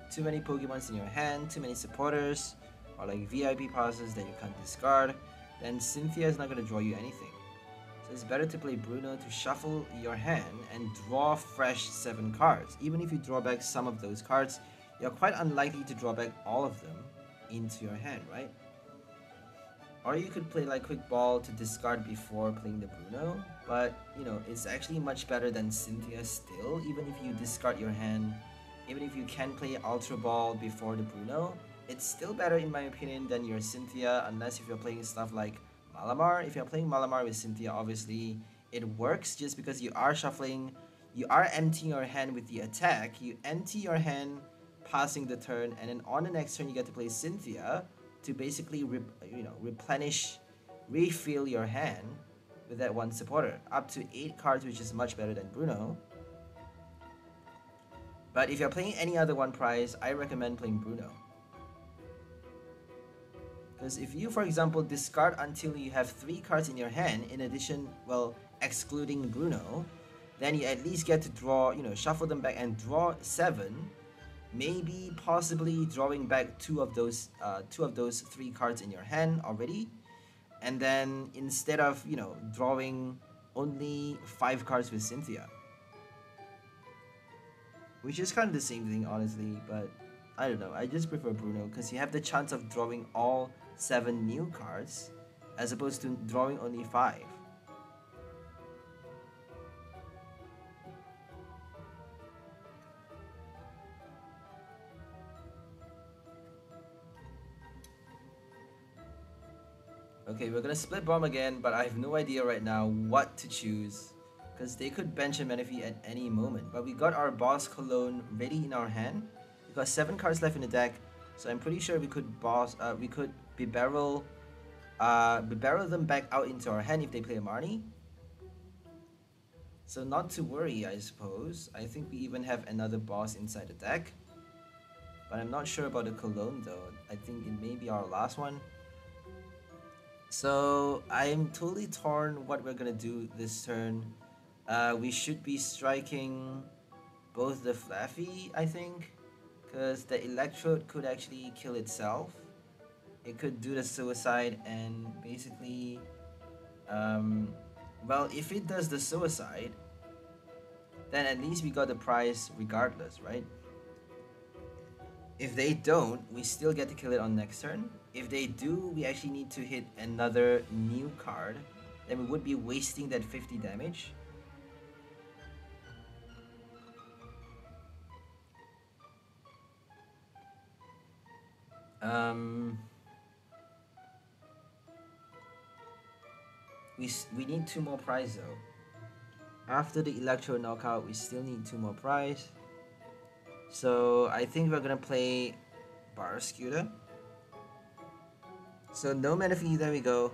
too many Pokemons in your hand, too many supporters, or like VIP passes that you can't discard. Then Cynthia is not going to draw you anything. So it's better to play Bruno to shuffle your hand and draw fresh 7 cards. Even if you draw back some of those cards, you're quite unlikely to draw back all of them into your hand, right? Or you could play like Quick Ball to discard before playing the Bruno, but it's actually much better than Cynthia still. Even if you discard your hand, even if you can play Ultra Ball before the Bruno, it's still better in my opinion than your Cynthia, unless if you're playing stuff like Malamar. If you're playing Malamar with Cynthia, obviously it works just because you are shuffling, you are emptying your hand with the attack, you empty your hand passing the turn, and then on the next turn you get to play Cynthia to basically replenish, refill your hand with that one supporter. Up to 8 cards, which is much better than Bruno. But if you're playing any other one prize, I recommend playing Bruno. Because if you, for example, discard until you have 3 cards in your hand, in addition, well, excluding Bruno, then you at least get to draw, you know, shuffle them back and draw 7. Maybe possibly drawing back two of those 3 cards in your hand already. And then instead of, you know, drawing only 5 cards with Cynthia. Which is kind of the same thing, honestly, but I don't know. I just prefer Bruno because you have the chance of drawing all 7 new cards as opposed to drawing only 5. Okay, we're gonna split bomb again, but I have no idea right now what to choose. Because they could bench a Menifee at any moment. But we got our boss Cologne ready in our hand. We got 7 cards left in the deck. So I'm pretty sure we could Bibarel them back out into our hand if they play a Marnie. So not to worry, I suppose. I think we even have another boss inside the deck. But I'm not sure about the Cologne though. I think it may be our last one. So I'm totally torn what we're gonna do this turn. We should be striking both the Flaffy, I think, because the Electrode could actually kill itself. It could do the suicide and basically, well, if it does the suicide, then at least we got the prize regardless, right? If they don't, we still get to kill it on next turn. If they do, we actually need to hit another new card. Then we would be wasting that 50 damage. We need 2 more prize though. After the Electro knockout, we still need 2 more prize. So I think we're gonna play Barraskewda. So no Menifee, there we go.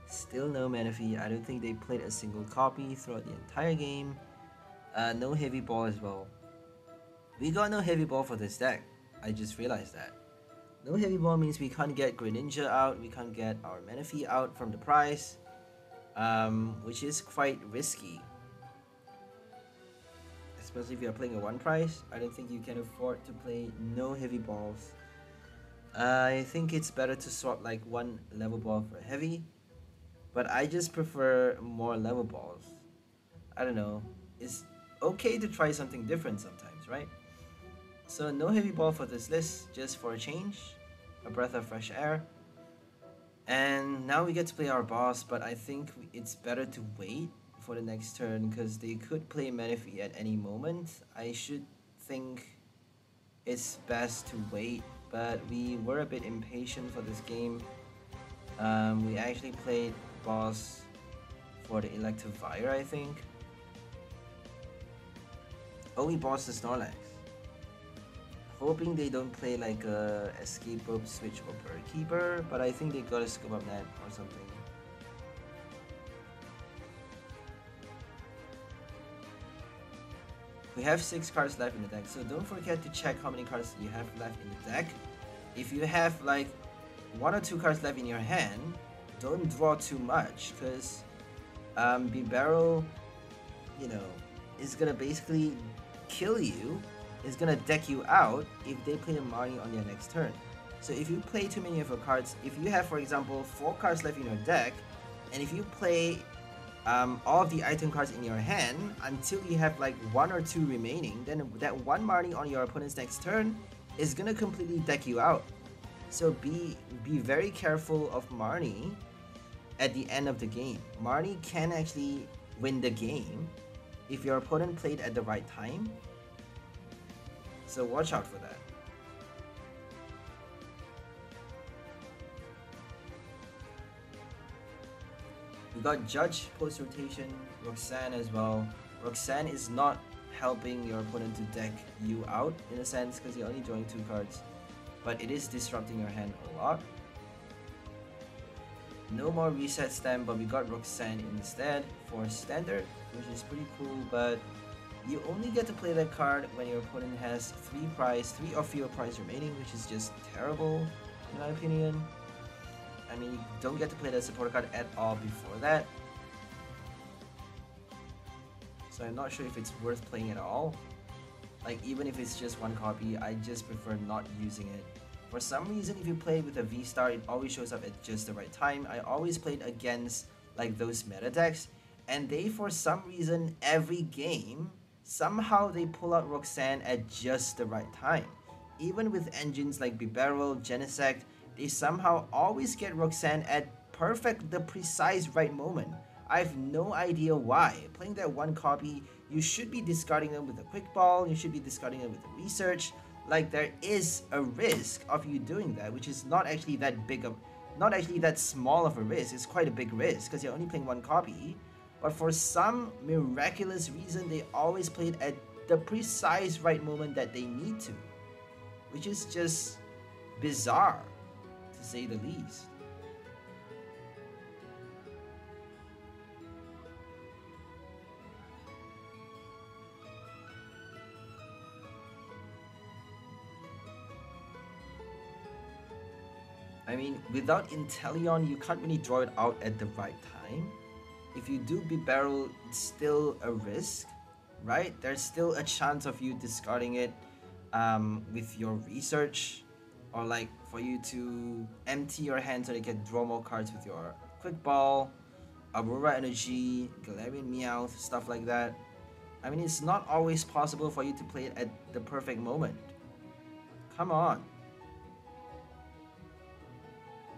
Still no Menifee. I don't think they played a single copy throughout the entire game. No heavy ball as well. We got no heavy ball for this deck. I just realized that. No heavy ball means we can't get Greninja out, we can't get our Menifee out from the prize, which is quite risky. Especially if you're playing a 1 prize, I don't think you can afford to play no heavy balls. I think it's better to swap like 1 level ball for heavy, but I just prefer more level balls. I don't know, it's okay to try something different sometimes, right? So no heavy ball for this list, just for a change, a breath of fresh air. And now we get to play our boss, but I think it's better to wait for the next turn because they could play Menifee at any moment. I should think it's best to wait, but we were a bit impatient for this game. We actually played boss for the Electivire, I think. Oh, we bossed the Snorlax. Hoping they don't play like a Escape Rope Switch or Bird Keeper, but I think they got a Scoop Up Net or something. We have 6 cards left in the deck, so don't forget to check how many cards you have left in the deck. If you have like 1 or 2 cards left in your hand, don't draw too much, because Bibarel, you know, is gonna basically kill you, is gonna deck you out if they play a Marnie on your next turn. So if you play too many of your cards, if you have, for example, 4 cards left in your deck, and if you play all of the item cards in your hand until you have like 1 or 2 remaining, then that 1 Marnie on your opponent's next turn is gonna completely deck you out. So be very careful of Marnie at the end of the game. Marnie can actually win the game if your opponent played at the right time. So watch out for that. We got Judge post-rotation, Roxanne as well. Roxanne is not helping your opponent to deck you out in a sense because you're only drawing 2 cards, but it is disrupting your hand a lot. No more reset stem, but we got Roxanne instead for standard, which is pretty cool, but you only get to play that card when your opponent has 3 or fewer prize remaining, which is just terrible in my opinion. I mean, you don't get to play that support card at all before that. So I'm not sure if it's worth playing at all. Like, even if it's just 1 copy, I just prefer not using it. For some reason, if you play with a V-Star, it always shows up at just the right time. I always played against like those meta decks, and they, for some reason, every game, somehow they pull out Roxanne at just the right time. Even with engines like Bibarel, Genesect, they somehow always get Roxanne at the precise right moment. I have no idea why. Playing that 1 copy, you should be discarding them with a quick ball, you should be discarding them with a research. Like, there is a risk of you doing that, which is not actually that big of, not actually that small of a risk. It's quite a big risk because you're only playing 1 copy. But for some miraculous reason, they always play it at the precise right moment that they need to, which is just bizarre, to say the least. I mean, without Inteleon, you can't really draw it out at the right time. If you do Bibarel, it's still a risk, right? There's still a chance of you discarding it with your research, or like for you to empty your hand so you can draw more cards with your quick ball, Aurora Energy, Galarian Meowth, stuff like that. I mean, it's not always possible for you to play it at the perfect moment. Come on.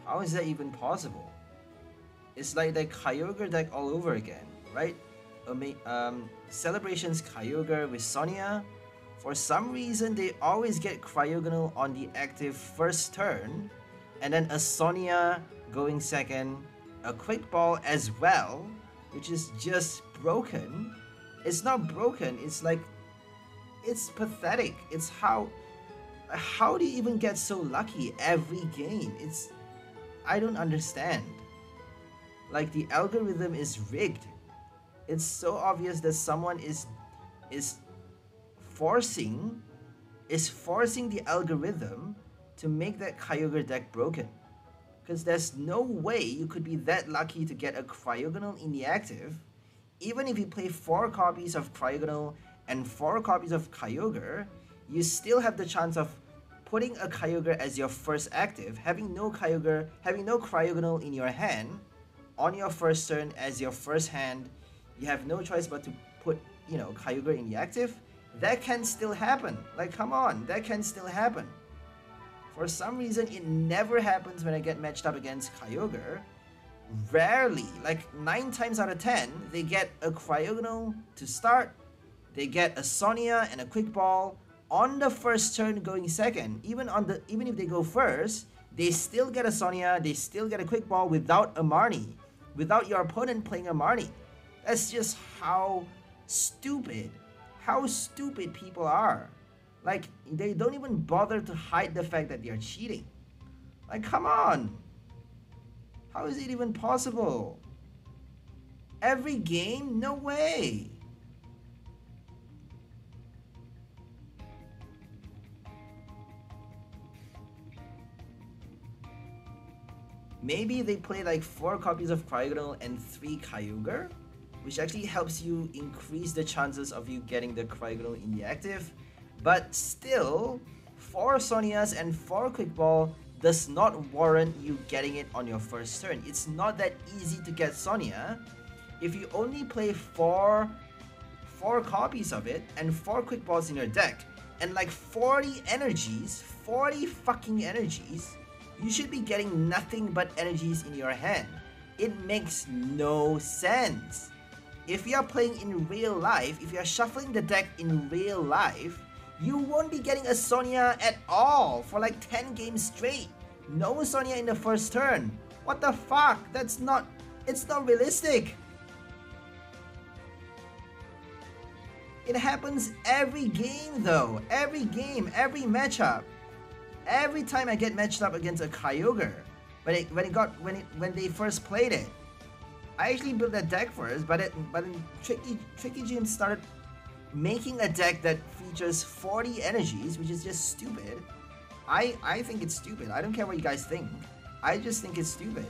How is that even possible? It's like the Kyogre deck all over again, right? Celebrations Kyogre with Sonia. For some reason, they always get Cryogonal on the active first turn, and then a Sonia going second, a Quick Ball as well, which is just broken. It's not broken, it's like, it's pathetic. It's how do you even get so lucky every game? I don't understand. Like, the algorithm is rigged. It's so obvious that someone is forcing the algorithm to make that Kyogre deck broken. Because there's no way you could be that lucky to get a Cryogonal in the active. Even if you play 4 copies of Cryogonal and 4 copies of Kyogre, you still have the chance of putting a Kyogre as your first active, having no Cryogonal in your hand, on your first turn as your first hand, you have no choice but to put, Kyogre in the active. That can still happen. Like, come on, that can still happen. For some reason, it never happens when I get matched up against Kyogre. Rarely, like 9 times out of 10, they get a Cryogonal to start, they get a Sonia and a Quick Ball on the first turn going second. Even if they go first, they still get a Sonia, they still get a Quick Ball without a Marnie, without your opponent playing a Marnie. That's just how stupid people are. Like, they don't even bother to hide the fact that they're cheating. Like, come on. How is it even possible? Every game? No way. Maybe they play like 4 copies of Cryogonal and 3 Kyogre, which actually helps you increase the chances of you getting the Cryogonal in the active. But still, 4 Sonias and 4 Quick Ball does not warrant you getting it on your first turn. It's not that easy to get Sonia. If you only play 4 copies of it and 4 Quick Balls in your deck, and like 40 fucking energies, you should be getting nothing but energies in your hand. It makes no sense. If you are playing in real life, if you are shuffling the deck in real life, you won't be getting a Sonia at all for like 10 games straight. No Sonia in the first turn. What the fuck? It's not realistic. It happens every game though. Every game, every matchup. Every time I get matched up against a Kyogre, when they first played it. I actually built that deck first, but then Tricky Jim started making a deck that features 40 energies, which is just stupid. I think it's stupid. I don't care what you guys think. I just think it's stupid.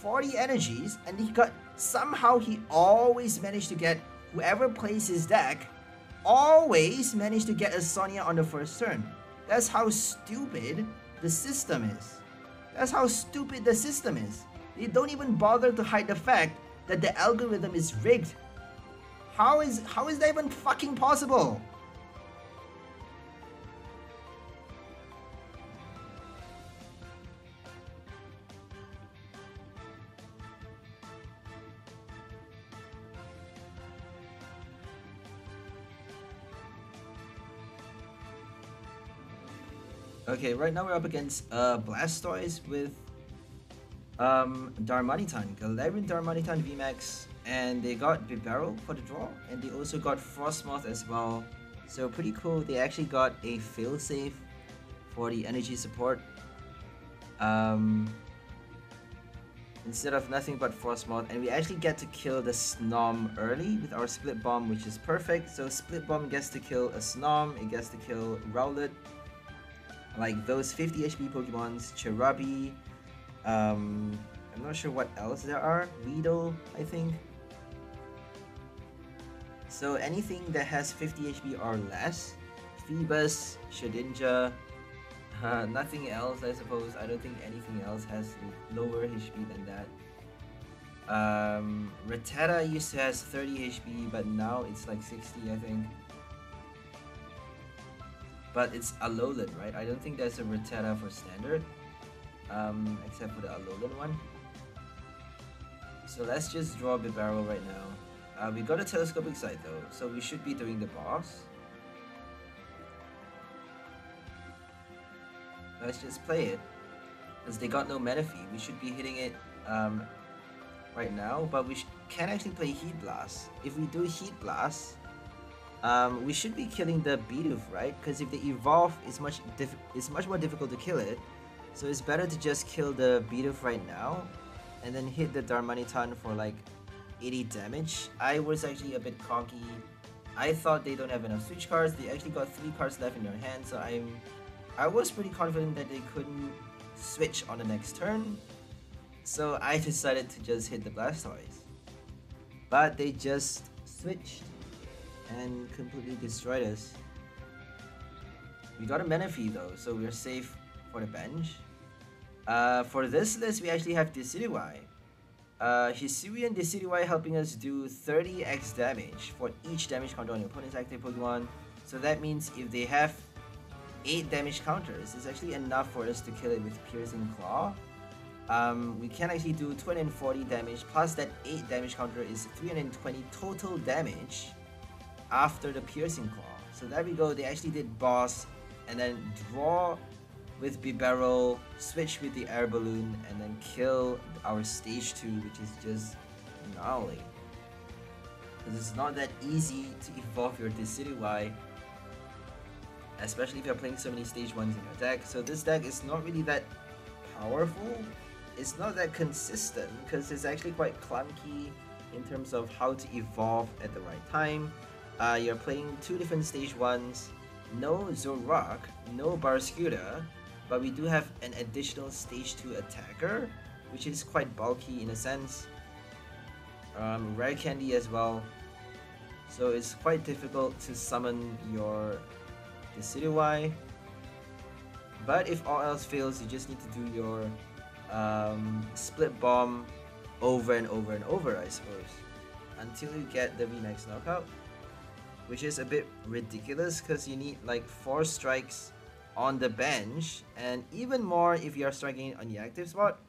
40 energies, and somehow he always managed to get, whoever plays his deck, always managed to get a Sonya on the first turn. That's how stupid the system is. That's how stupid the system is. They don't even bother to hide the fact that the algorithm is rigged. How is that even fucking possible? Okay, right now we're up against Blastoise with Darmanitan, 11 Darmanitan VMAX, and they got Bibarel for the draw, and they also got Frostmoth as well. So pretty cool. They actually got a failsafe for the energy support. Instead of nothing but Frostmoth, and we actually get to kill the Snom early with our Split Bomb, which is perfect. So Split Bomb gets to kill a Snom, it gets to kill Rowlet, like those 50 HP Pokemons, Cherubi, I'm not sure what else there are, Weedle, I think. So anything that has 50 HP or less, Phoebus, Shedinja, nothing else I suppose. I don't think anything else has lower HP than that. Rattata used to has 30 HP, but now it's like 60 I think. But it's Alolan, right? I don't think there's a Rattata for standard, except for the Alolan one. So let's just draw Bibarel right now. We got a Telescopic Sight though, so we should be doing the boss. Let's just play it, because they got no Manaphy. We should be hitting it right now, but we can actually play Heat Blast. If we do Heat Blast, we should be killing the Bidoof, right? Because if they evolve, it's much more difficult to kill it. So it's better to just kill the Bidoof right now, and then hit the Darmanitan for like 80 damage. I was actually a bit cocky. I thought they don't have enough switch cards. They actually got 3 cards left in their hand, so I was pretty confident that they couldn't switch on the next turn. So I decided to just hit the Blastoise. But they just switched and completely destroyed us. We got a Manaphy though, so we're safe for the bench. For this list, we actually have Decidueye. Hisui and Decidueye helping us do 30x damage for each damage counter on your opponent's active Pokemon. So that means if they have 8 damage counters, it's actually enough for us to kill it with Piercing Claw. We can actually do 240 damage, plus that 8 damage counter is 320 total damage after the Piercing Claw. So there we go, they actually did boss, and then draw with Bibarel, switch with the Air Balloon, and then kill our stage 2, which is just gnarly. Because it's not that easy to evolve your Decidueye, especially if you're playing so many stage 1s in your deck. So this deck is not really that powerful, it's not that consistent, because it's actually quite clunky in terms of how to evolve at the right time. You're playing 2 different stage 1s, no Zoroark, no Barraskewda, but we do have an additional stage 2 attacker, which is quite bulky in a sense. Rare Candy as well. So it's quite difficult to summon your Decidueye. But if all else fails, you just need to do your Split Bomb over and over and over, I suppose, until you get the VMAX knockout, which is a bit ridiculous because you need like 4 strikes on the bench, and even more if you are striking on the active spot.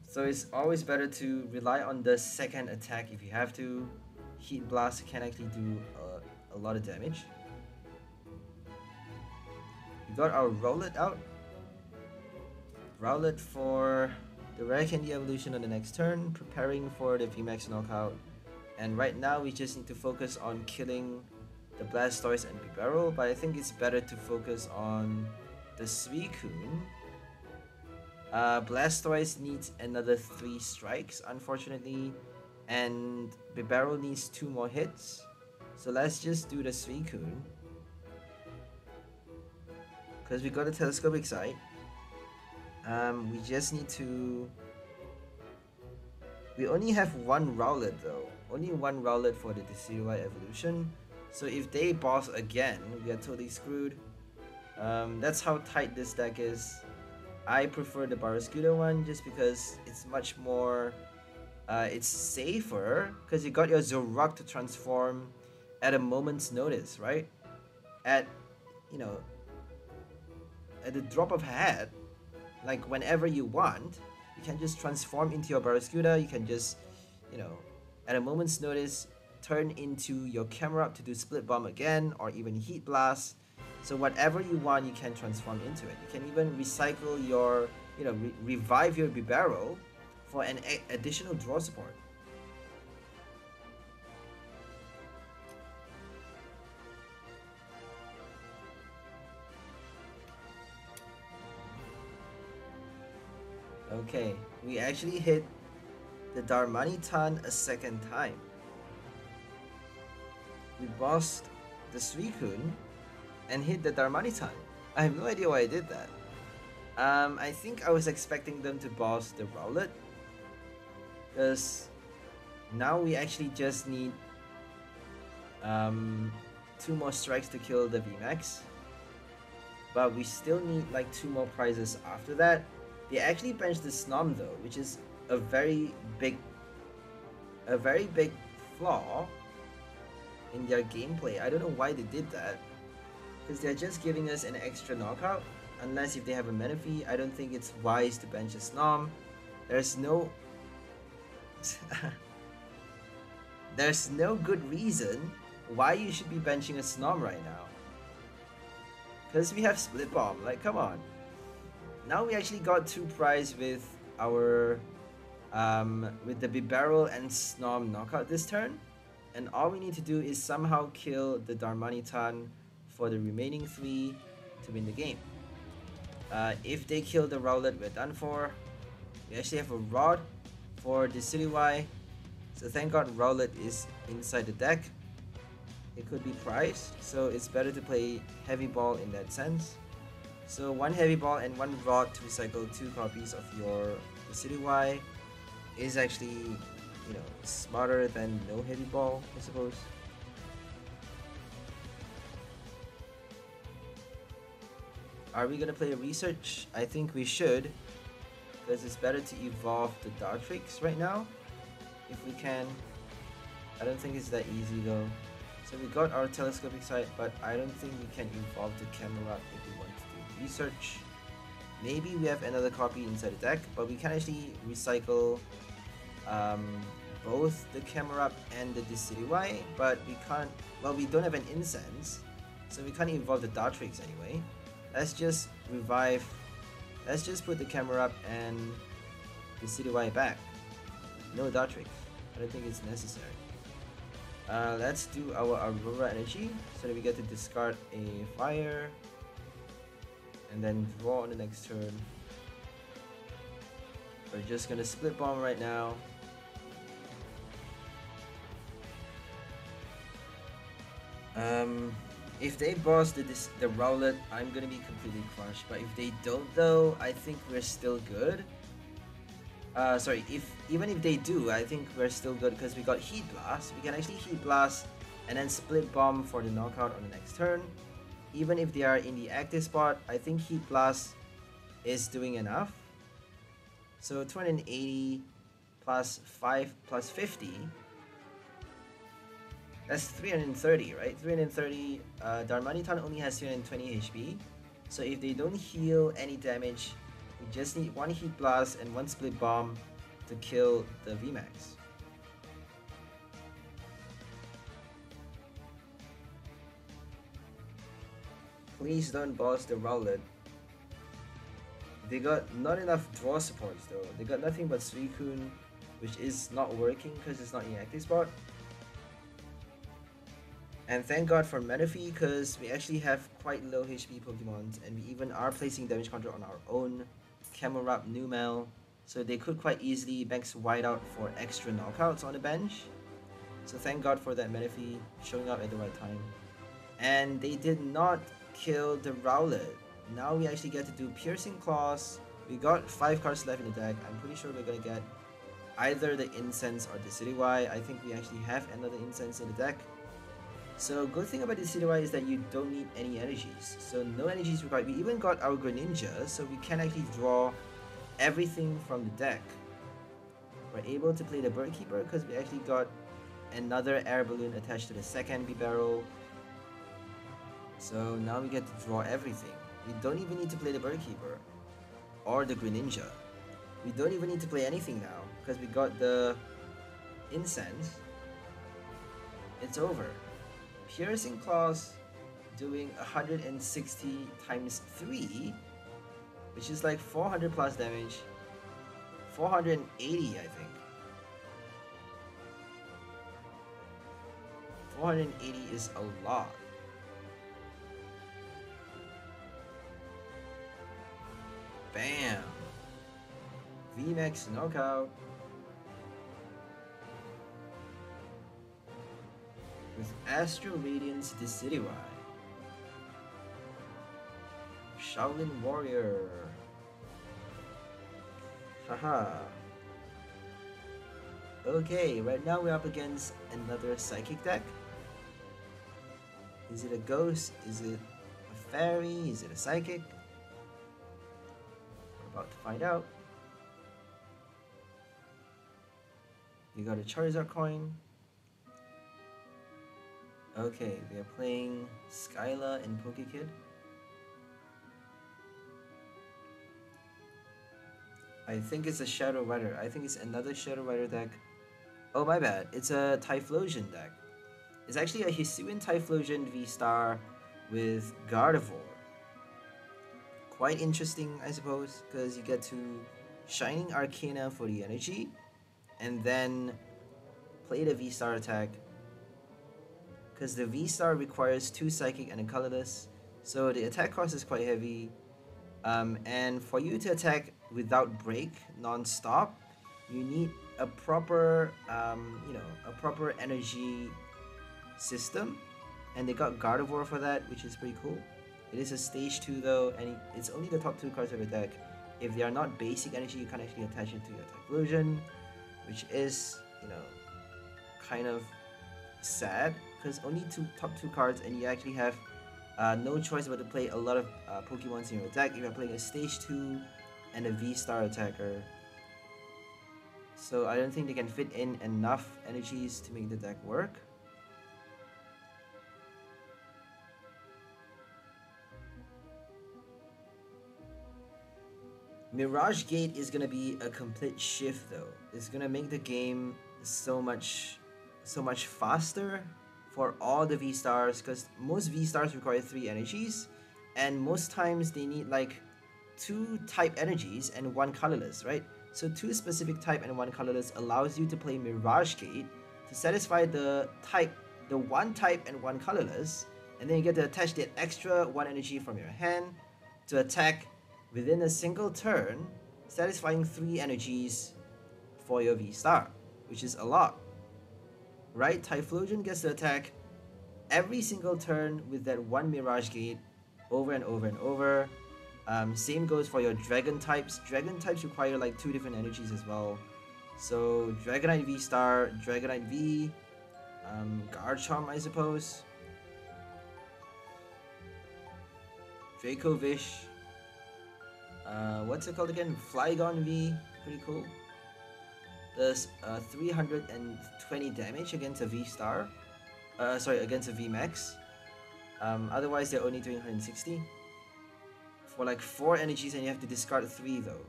So it's always better to rely on the second attack if you have to. Heat Blast can actually do a lot of damage. We got our Rowlet out. Rowlet for the Rare Candy evolution on the next turn, preparing for the VMAX knockout. And right now we just need to focus on killing the Blastoise and Bibarel, but I think it's better to focus on the Suicune Blastoise needs another 3 strikes, unfortunately, and Bibarel needs 2 more hits. So let's just do the Suicune, because we got a Telescopic Sight. We just need to... We only have 1 Rowlet though. Only 1 Rowlet for the decidueye evolution. So if they boss again, we are totally screwed. That's how tight this deck is. I prefer the Barraskewda one just because it's much more... it's safer, because you got your Zoroark to transform at a moment's notice, right? At, you know, at the drop of a hat, like whenever you want, you can just transform into your Barraskewda. You can just, you know, at a moment's notice, turn into your Camerupt to do Split Bomb again, or even Heat Blast. So whatever you want, you can transform into it. You can even recycle your, you know, revive your Bibarel for an additional draw support. Okay, we actually hit the Darmanitan a second time. We bossed the Suicune and hit the Darmanitan. I have no idea why I did that. I think I was expecting them to boss the Rowlet, because now we actually just need 2 more strikes to kill the VMAX, but we still need like 2 more prizes after that. They actually benched the Snom though, which is a very big flaw in their gameplay. I don't know why they did that, because they're just giving us an extra knockout. Unless if they have a Menifee, I don't think it's wise to bench a Snom. There's no there's no good reason why you should be benching a Snom right now, because we have Split Bomb. Like, come on. Now we actually got 2 prize with our with the Bibarel and Snom knockout this turn, and all we need to do is somehow kill the Darmanitan for the remaining 3 to win the game. If they kill the Rowlet, we're done for. We actually have a Rod for the decidueye, so thank God Rowlet is inside the deck. It could be prized, so it's better to play Heavy Ball in that sense. So 1 Heavy Ball and 1 Rod to recycle 2 copies of your decidueye is actually, you know, smarter than no Heavy Ball, I suppose. Are we gonna play a research? I think we should, because it's better to evolve the Dartrix right now, if we can. I don't think it's that easy though. So we got our Telescopic Sight, but I don't think we can evolve the Camerupt if we want to do research. Maybe we have another copy inside the deck, but we can actually recycle both the Camerupt and the decidueye, but we can't, well, we don't have an Incense, so we can't evolve the Dartrix anyway. Let's just revive, let's just put the Camerupt and the decidueye back. No Dartrix, I don't think it's necessary. Let's do our Aurora Energy so that we get to discard a fire and then draw on the next turn. We're just gonna Split Bomb right now. If they boss the Rowlet, I'm gonna be completely crushed. But if they don't though, I think we're still good. Sorry, even if they do, I think we're still good because we got Heat Blast. We can actually Heat Blast and then Split Bomb for the knockout on the next turn. Even if they are in the active spot, I think Heat Blast is doing enough. So 280 plus 5 plus 50. That's 330, right? 330. Darmanitan only has 320 HP. So if they don't heal any damage, we just need 1 Heat Blast and 1 Split Bomb to kill the VMAX. Please don't boss the Rowlet. They got not enough draw supports though. They got nothing but Suicune, which is not working because it's not in active spot. And thank God for Menifee, because we actually have quite low HP Pokemons and we even are placing damage control on our own Camerupt Numel, so they could quite easily max whiteout for extra knockouts on the bench. So thank God for that Menifee showing up at the right time. And they did not kill the Rowlet. Now we actually get to do Piercing Claws. We got 5 cards left in the deck. I'm pretty sure we're gonna get either the Incense or the decidueye. I think we actually have another Incense in the deck. So good thing about the decidueye is that you don't need any energies. So no energies required. We even got our Greninja, so we can actually draw everything from the deck. We're able to play the Birdkeeper because we actually got another air balloon attached to the second Bibarel. So now we get to draw everything. We don't even need to play the Birdkeeper or the Greninja. We don't even need to play anything now because we got the Incense. It's over. Piercing Claws doing 160 times 3, which is like 400 plus damage. 480, I think. 480 is a lot. Bam! VMAX knockout. With Astro Radiance Decidueye. Shaolin Warrior. Haha. Okay, right now we're up against another Psychic deck. Is it a Ghost? Is it a Fairy? Is it a Psychic? We're about to find out. You got a Charizard coin. Okay, we are playing Skyla and Pokekid. I think it's a Shadow Rider. I think it's another Shadow Rider deck. Oh, my bad. It's a Typhlosion deck. It's actually a Hisuian Typhlosion V-Star with Gardevoir. Quite interesting, I suppose, because you get to Shining Arcana for the energy, and then play the V-Star attack. Because the V-Star requires 2 Psychic and a Colorless, so the attack cost is quite heavy. And for you to attack without break, non-stop, you need a proper, a proper energy system. And they got Gardevoir for that, which is pretty cool. It is a stage 2 though, and it's only the top 2 cards of the deck. If they are not basic energy, you can't actually attach it to your Typhlosion, which is, kind of sad, because only top 2 cards, and you actually have no choice but to play a lot of Pokemons in your deck if you're playing a stage 2 and a V-Star attacker. So I don't think they can fit in enough energies to make the deck work. Mirage Gate is gonna be a complete shift though. It's gonna make the game so much faster for all the V-Stars, because most V-Stars require 3 energies, and most times they need like 2 type energies and 1 colorless, right? So 2 specific type and 1 colorless allows you to play Mirage Gate to satisfy the 1 type and 1 colorless, and then you get to attach that extra 1 energy from your hand to attack within a single turn, satisfying 3 energies for your V-Star, which is a lot. Right? Typhlosion gets to attack every single turn with that 1 Mirage Gate over and over and over. Same goes for your Dragon types. Dragon types require like 2 different energies as well. So Dragonite V-Star, Dragonite V, Garchomp, I suppose. Dracovish. What's it called again? Flygon V, pretty cool. Does 320 damage against a V-Star. Against a VMAX. Otherwise, they're only doing 160. For like 4 energies, and you have to discard 3 though.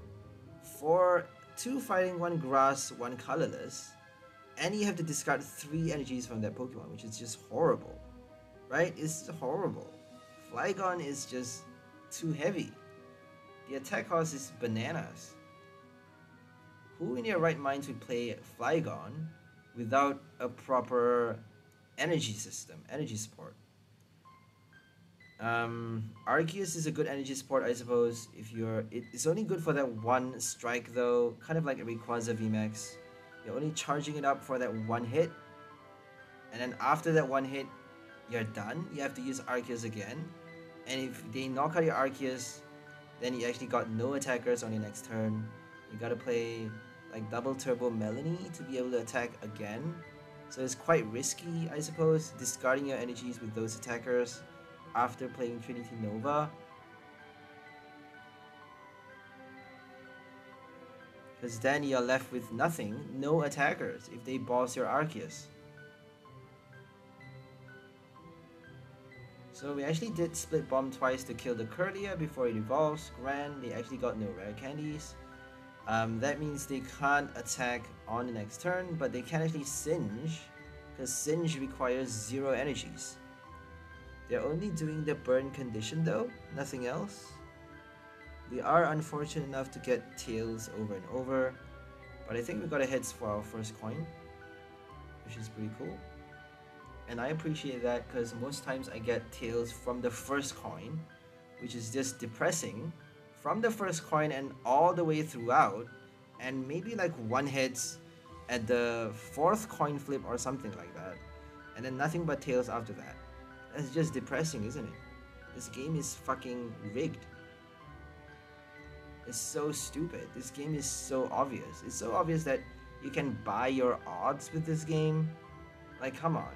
For 2 fighting, 1 grass, 1 colorless, and you have to discard 3 energies from that Pokemon, which is just horrible. Right? It's horrible. Flygon is just too heavy. The attack cost is bananas. Who in their right minds would play Flygon without a proper energy system, energy support? Arceus is a good energy support, I suppose. If you're, it's only good for that one strike though, kind of like a Rayquaza VMAX. You're only charging it up for that one hit, and then after that one hit, you're done. You have to use Arceus again, and if they knock out your Arceus, then you actually got no attackers on your next turn. You gotta play like double turbo Melanie to be able to attack again. So it's quite risky, I suppose, discarding your energies with those attackers after playing Trinity Nova. Because then you're left with nothing, no attackers, if they boss your Arceus. So we actually did split bomb twice to kill the Curlia before it evolves. Grand, they actually got no rare candies. That means they can't attack on the next turn, but they can actually Singe, because Singe requires 0 energies. They're only doing the burn condition though, nothing else. We are unfortunate enough to get Tails over and over, but I think we got a hits for our first coin, which is pretty cool. And I appreciate that because most times I get Tails from the first coin, which is just depressing, from the first coin and all the way throughout, and maybe like one hits at the 4th coin flip or something like that, and then nothing but Tails after that. That's just depressing, isn't it? This game is fucking rigged. It's so stupid. This game is so obvious. It's so obvious that you can buy your odds with this game. Like, come on.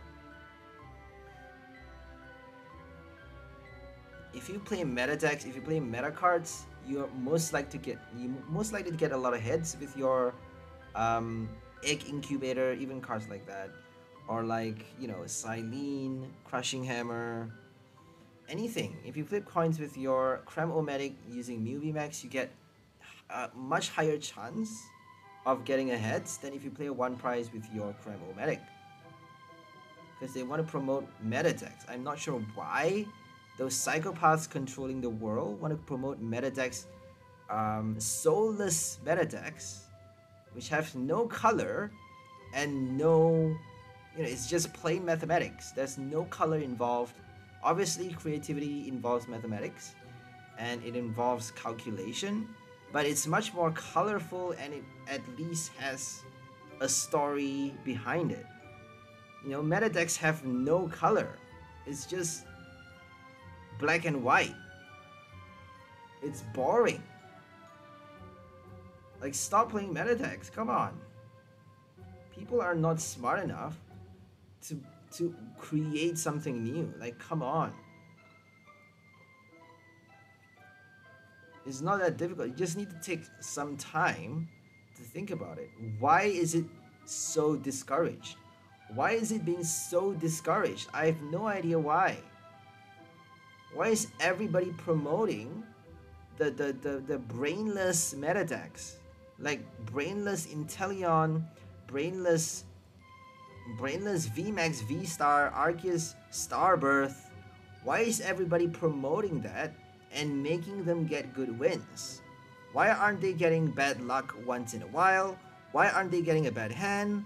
If you play meta decks, if you play meta cards, you're most likely to get a lot of heads with your egg incubator, even cards like that. Or like, you know, Silene, Crushing Hammer, anything. If you flip coins with your Cram-O-Matic using Mew VMAX, you get a much higher chance of getting a heads than if you play a one prize with your Cram-O-Matic. Because they want to promote meta decks. I'm not sure why those psychopaths controlling the world want to promote meta decks, soulless meta decks, which have no color and no, you know, it's just plain mathematics. There's no color involved. Obviously, creativity involves mathematics, and it involves calculation, but it's much more colorful, and it at least has a story behind it. You know, meta decks have no color. It's just black and white. It's boring. Like, stop playing meta decks. Come on. People are not smart enough to create something new. Like, come on. It's not that difficult. You just need to take some time to think about it. Why is it so discouraged? Why is it being so discouraged? I have no idea why. Why is everybody promoting the brainless meta decks? Like brainless Inteleon, brainless VMAX, V-Star, Arceus, Starbirth. Why is everybody promoting that and making them get good wins? Why aren't they getting bad luck once in a while? Why aren't they getting a bad hand?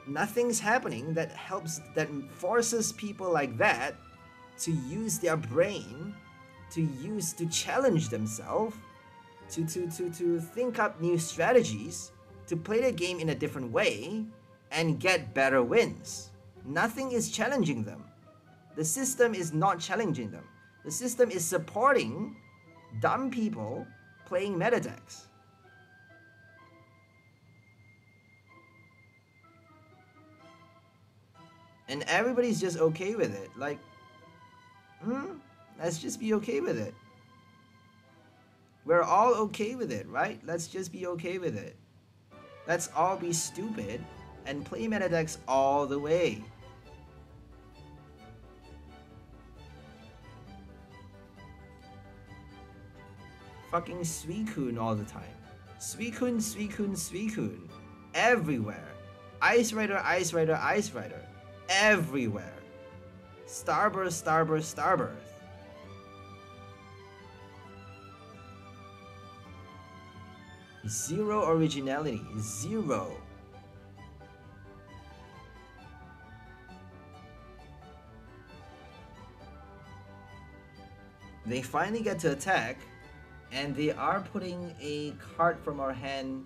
Nothing's happening that helps, that forces people like that to use their brain, to challenge themselves, to think up new strategies, to play the game in a different way and get better wins. Nothing is challenging them. The system is not challenging them. The system is supporting dumb people playing meta decks. And everybody's just okay with it. Like, let's just be okay with it. We're all okay with it, right? Let's just be okay with it. Let's all be stupid and play meta decks all the way. Fucking Suicune all the time. Suicune, Suicune, Suicune. Everywhere. Ice Rider, Ice Rider, Ice Rider. Everywhere. Starburst, Starburst, Starbirth. Zero originality. Zero. They finally get to attack, and they are putting a card from our hand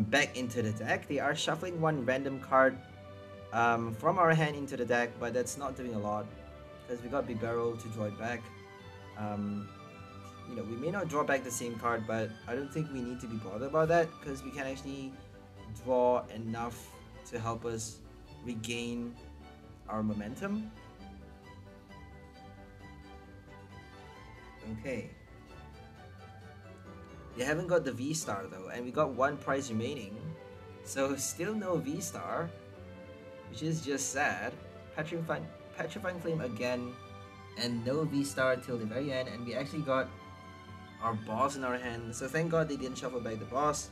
back into the deck. They are shuffling one random card from our hand into the deck, but that's not doing a lot because we got Bibarel to draw it back. You know, we may not draw back the same card, but I don't think we need to be bothered about that because we can actually draw enough to help us regain our momentum. Okay. They haven't got the V-Star though, and we got one prize remaining. So still no V-Star, which is just sad. Petrifying Flame again, and no V-Star till the very end, and we actually got our boss in our hand. So thank God they didn't shuffle back the boss.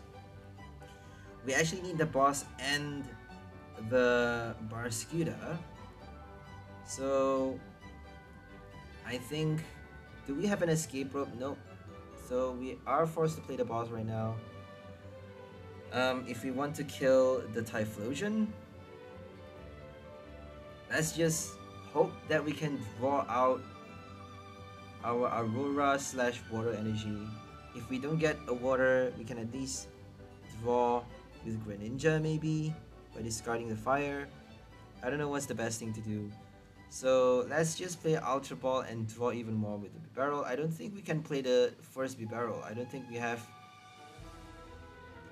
We actually need the boss and the Barraskewda. So I think, do we have an escape rope? Nope. So we are forced to play the boss right now. If we want to kill the Typhlosion, let's just hope that we can draw out our Aurora / water energy. If we don't get a water, we can at least draw with Greninja maybe by discarding the fire. I don't know what's the best thing to do. So let's just play Ultra Ball and draw even more with the Bibarel. I don't think we can play the first Bibarel. I don't think we have.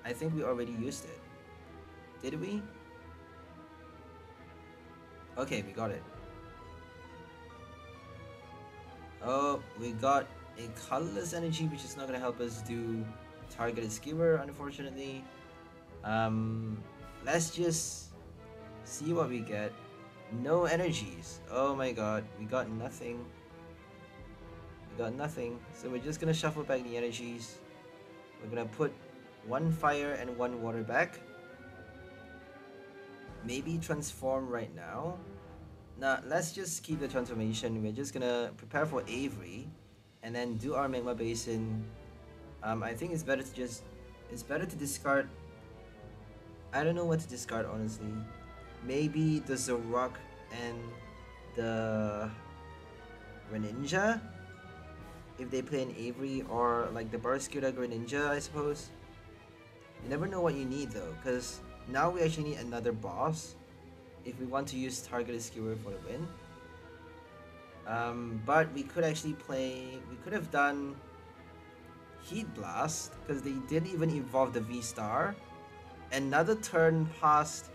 I think we already used it. Did we? Okay, we got it. Oh, we got a colorless energy, which is not gonna help us do Targeted Skewer, unfortunately. Let's just see what we get. No energies. Oh my god, we got nothing. We got nothing. So we're just gonna shuffle back the energies. We're gonna put one fire and one water back. Maybe transform right now. Nah, let's just keep the transformation. We're just gonna prepare for Avery and then do our Magma Basin. I think it's better to discard. I don't know what to discard, honestly. Maybe the Zoroark and the Greninja if they play an Avery, or like the Barraskewda Greninja, I suppose. You never know what you need though, because now we actually need another boss if we want to use Targeted Skewer for the win. But we could actually play, we could have done Heat Blast because they didn't even evolve the V-Star. Another turn past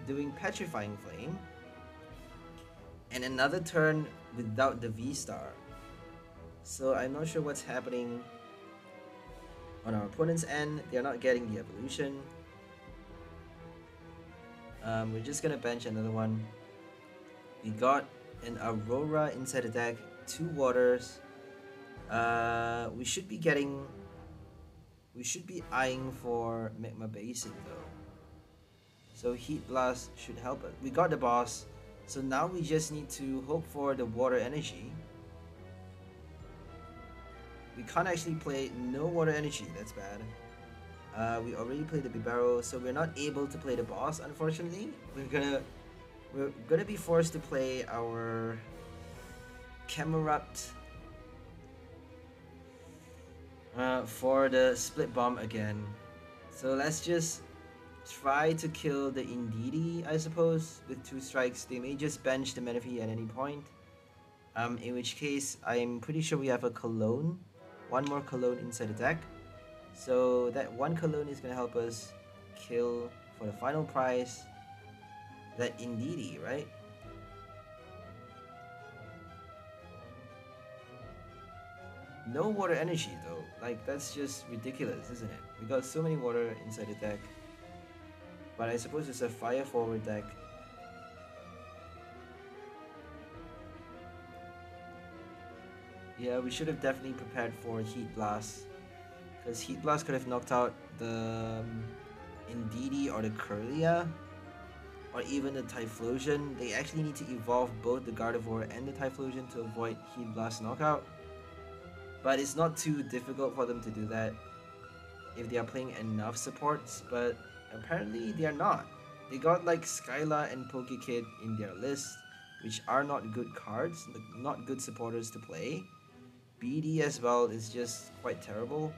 doing Petrifying Flame, and another turn without the V-Star. So I'm not sure what's happening on our opponent's end. They're not getting the evolution. We're just gonna bench another one. We got an Aurora inside the deck, 2 waters. We should be eyeing for Magma Basin though. So Heat Blast should help us. We got the boss, so now we just need to hope for the water energy. We can't actually play no water energy, that's bad. We already played the Bibarel, so we're not able to play the boss, unfortunately. We're gonna be forced to play our Camerupt for the Split Bomb again. So let's just try to kill the Indeedee, I suppose, with 2 strikes. They may just bench the Menifee at any point. In which case, I'm pretty sure we have a Cologne. One more Cologne inside the deck. So that one Cologne is going to help us kill for the final prize that Indeedee, right? No water energy though. Like, that's just ridiculous, isn't it? We got so many water inside the deck. But I suppose it's a fire forward deck. Yeah, we should have definitely prepared for Heat Blast. Because Heat Blast could have knocked out the Indeedee or the Kirlia. Or even the Typhlosion. They actually need to evolve both the Gardevoir and the Typhlosion to avoid Heat Blast knockout. But it's not too difficult for them to do that if they are playing enough supports. But apparently they are not. They got like Skyla and Pokekid in their list, which are not good cards, not good supporters to play. BD as well is just quite terrible.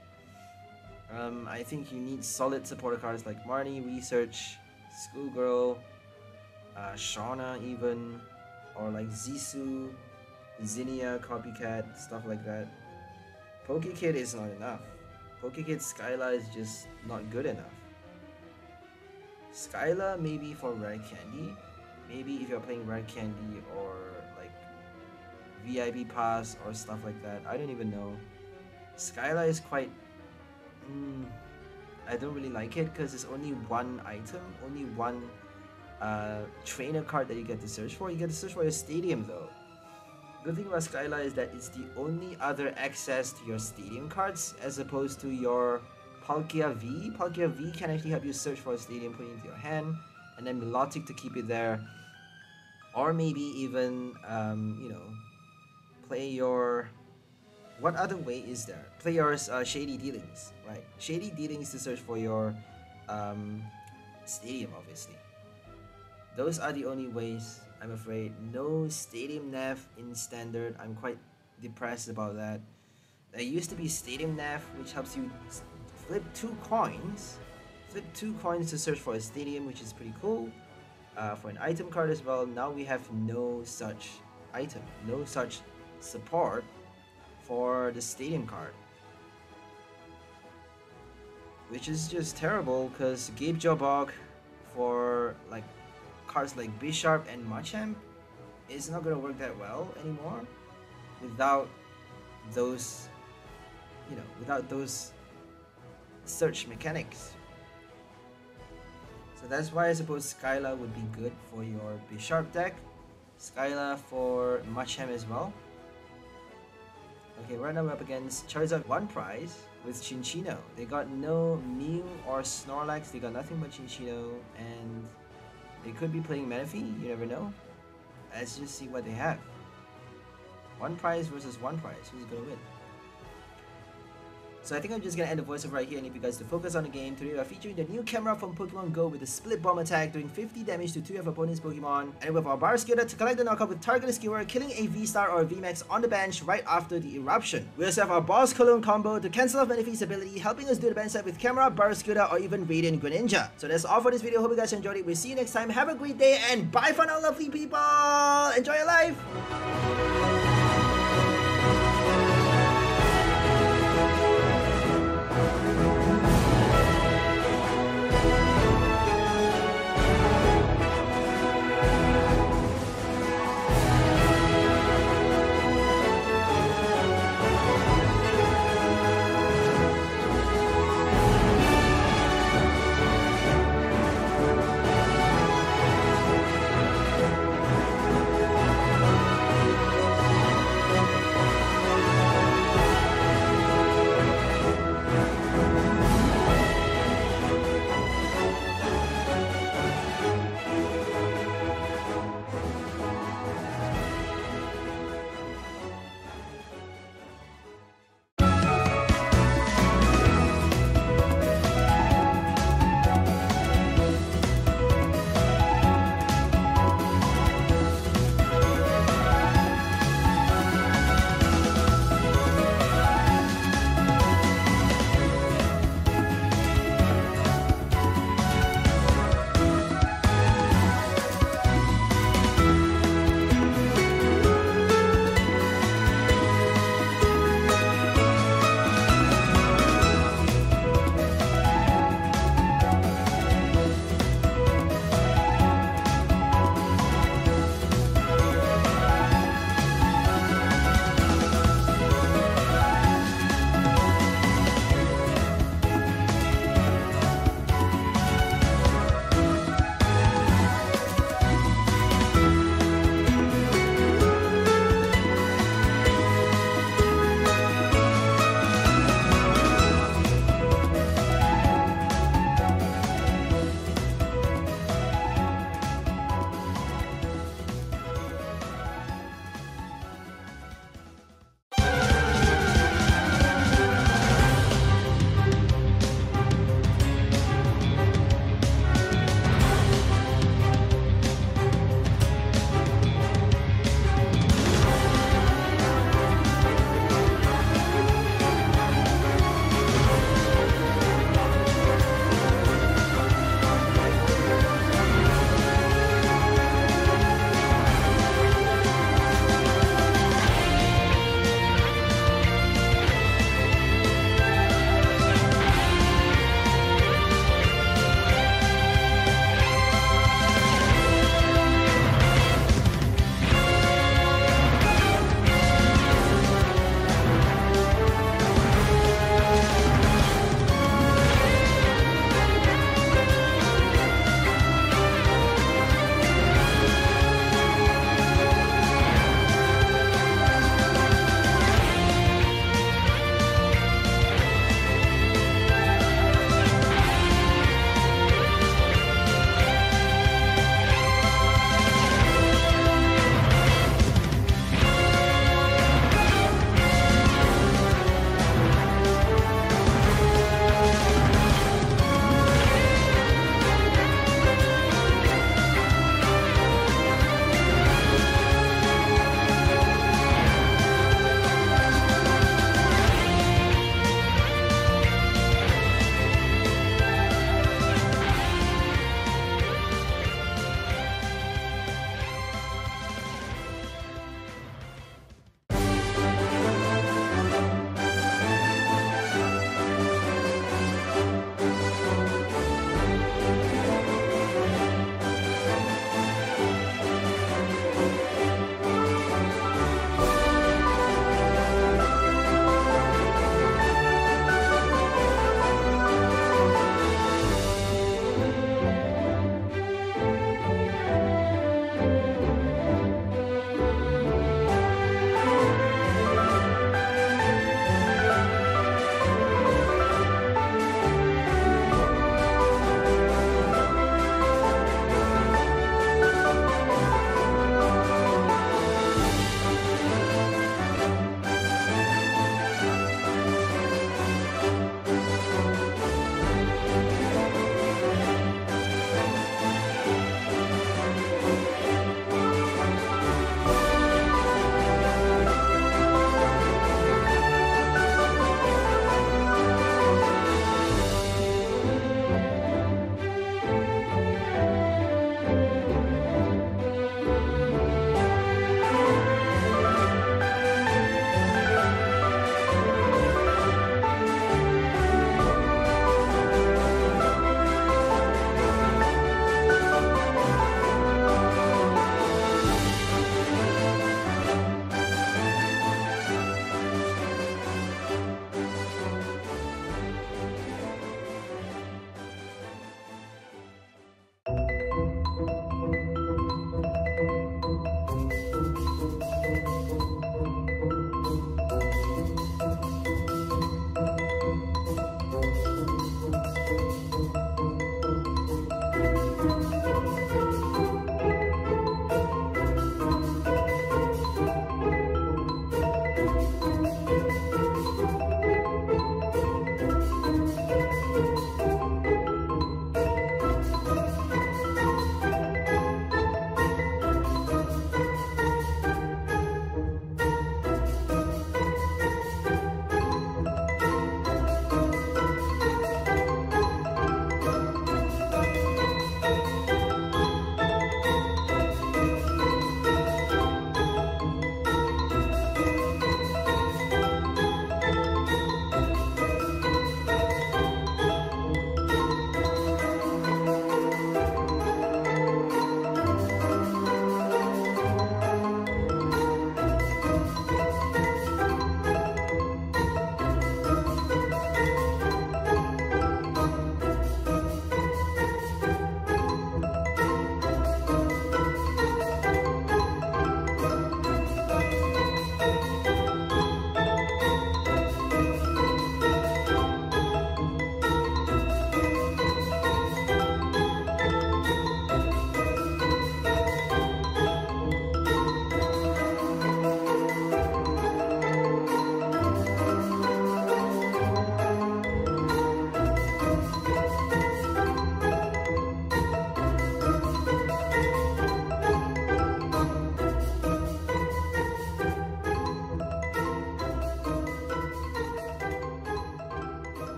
I think you need solid supporter cards like Marnie, Research, Schoolgirl, Shauna even, or like Zisu, Zinnia, Copycat, stuff like that. Pokekid is not enough. Pokekid Skyla is just not good enough. Skyla maybe for Rare Candy. Maybe if you're playing Rare Candy or like VIP Pass or stuff like that. I don't even know. Skyla is quite... I don't really like it because it's only one item, only one trainer card that you get to search for. You get to search for your stadium though. Good thing about Skyla is that it's the only other access to your stadium cards as opposed to your Palkia V. Palkia V can actually help you search for a stadium, put it into your hand, and then Milotic to keep it there. Or maybe even, you know, play your... What other way is there? Play your Shady Dealings, right? Shady Dealings to search for your stadium, obviously. Those are the only ways, I'm afraid. No Stadium Nav in Standard. I'm quite depressed about that. There used to be Stadium Nav, which helps you flip 2 coins. Flip 2 coins to search for a stadium, which is pretty cool. For an item card as well, now we have no such item, no such support for the stadium card, which is just terrible because Gabe Jobog for like cards like Bisharp and Machamp is not gonna work that well anymore without those, you know, without those search mechanics. So that's why I suppose Skyla would be good for your Bisharp deck, Skyla for Machamp as well. Okay, right now we're up against Charizard 1 prize with Chinchino. They got no Mew or Snorlax, they got nothing but Chinchino, and they could be playing Manaphy, you never know. Let's just see what they have. 1 prize versus 1 prize, who's gonna win? So I think I'm just gonna end the voiceover right here and leave you guys to focus on the game. Today we are featuring the new Camerupt from Pokemon Go with a split bomb attack doing 50 damage to 2 of opponent's Pokemon, and with our Barraskewda to collect the knockout with Targeted Skewer, killing a V-Star or V-Max on the bench right after the eruption. We also have our Barraskewda Cologne combo to cancel off Manaphy's ability, helping us do the bench set with Camerupt, Barraskewda, or even Radiant Greninja. So that's all for this video. Hope you guys enjoyed it. We'll see you next time. Have a great day and bye for now, lovely people! Enjoy your life!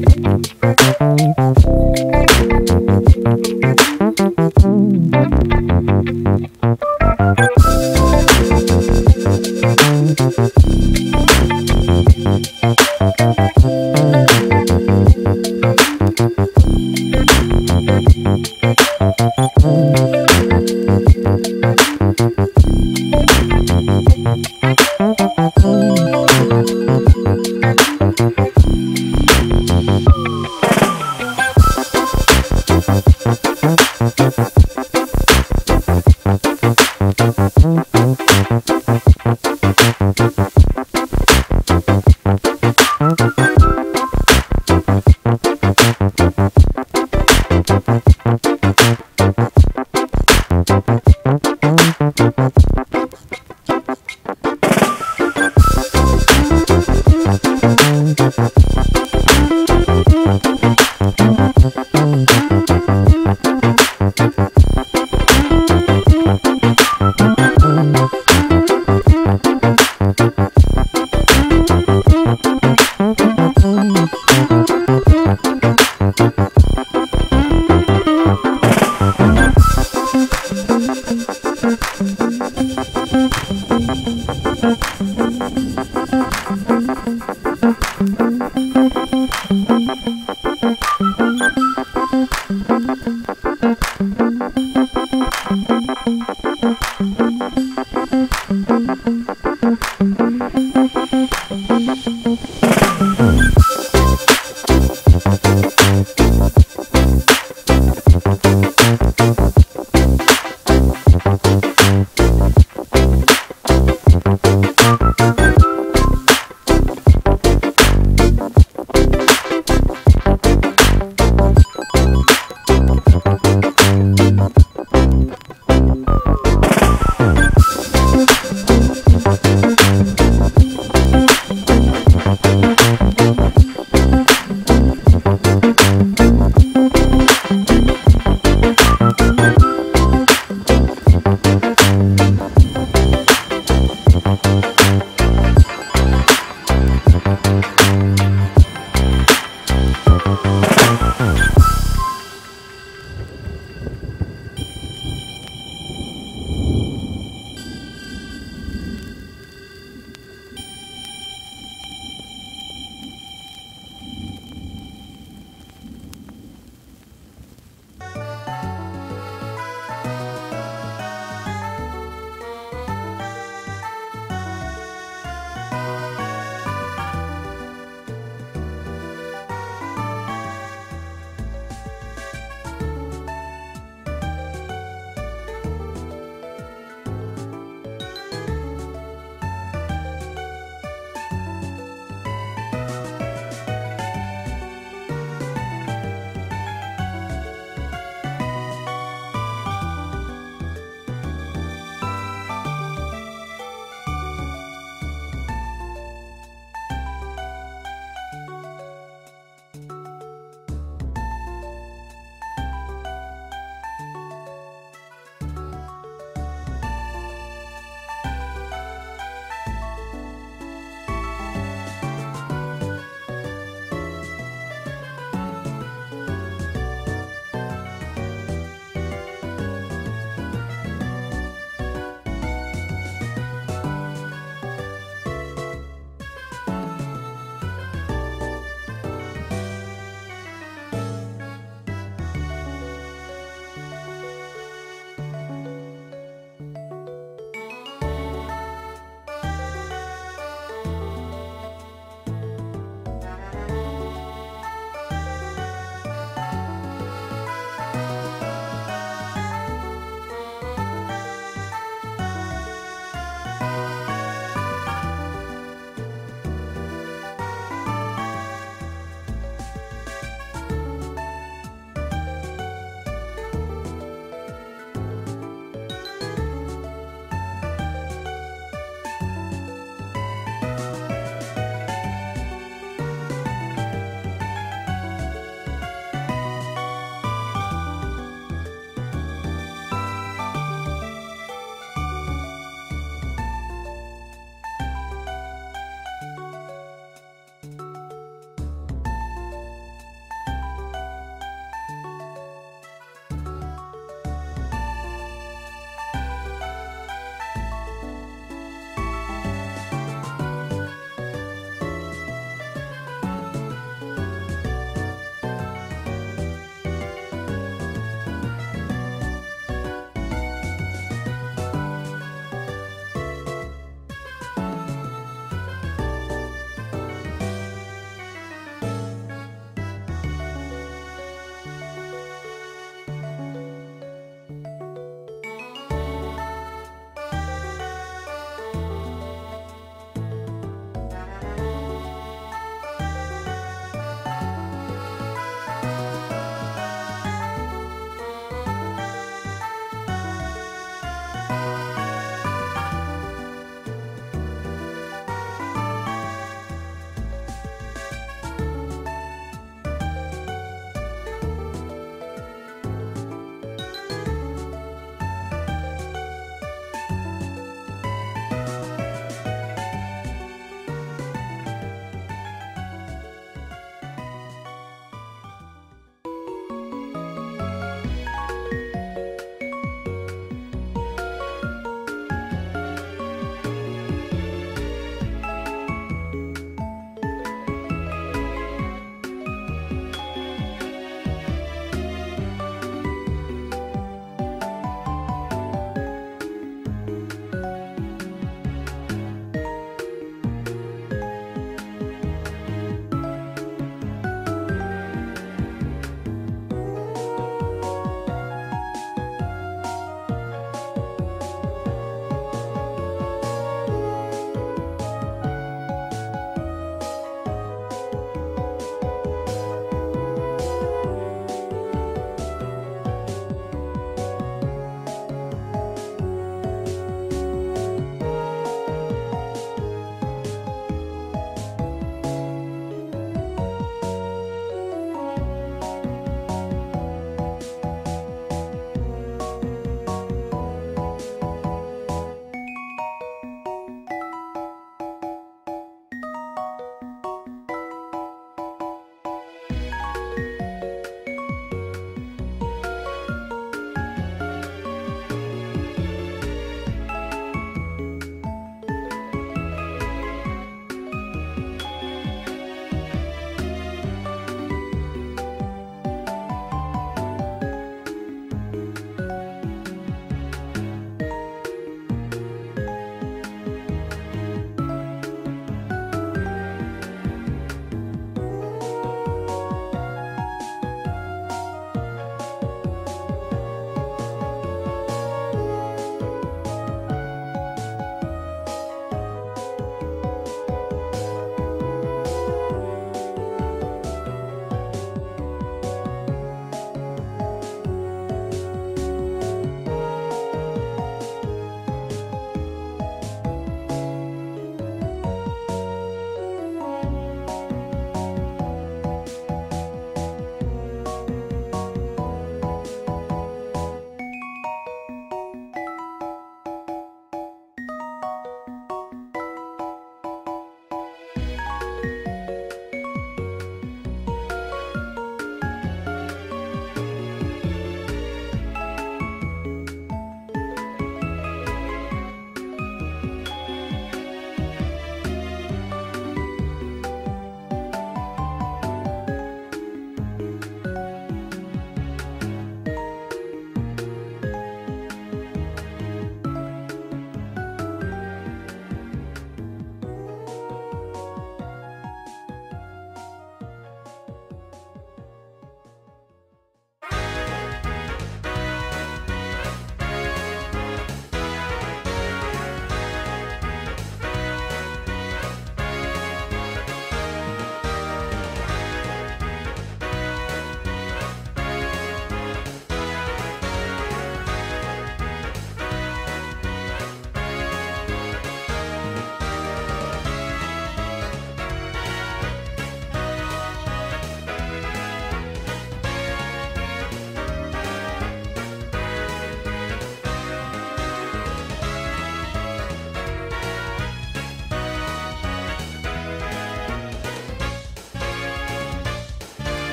bye.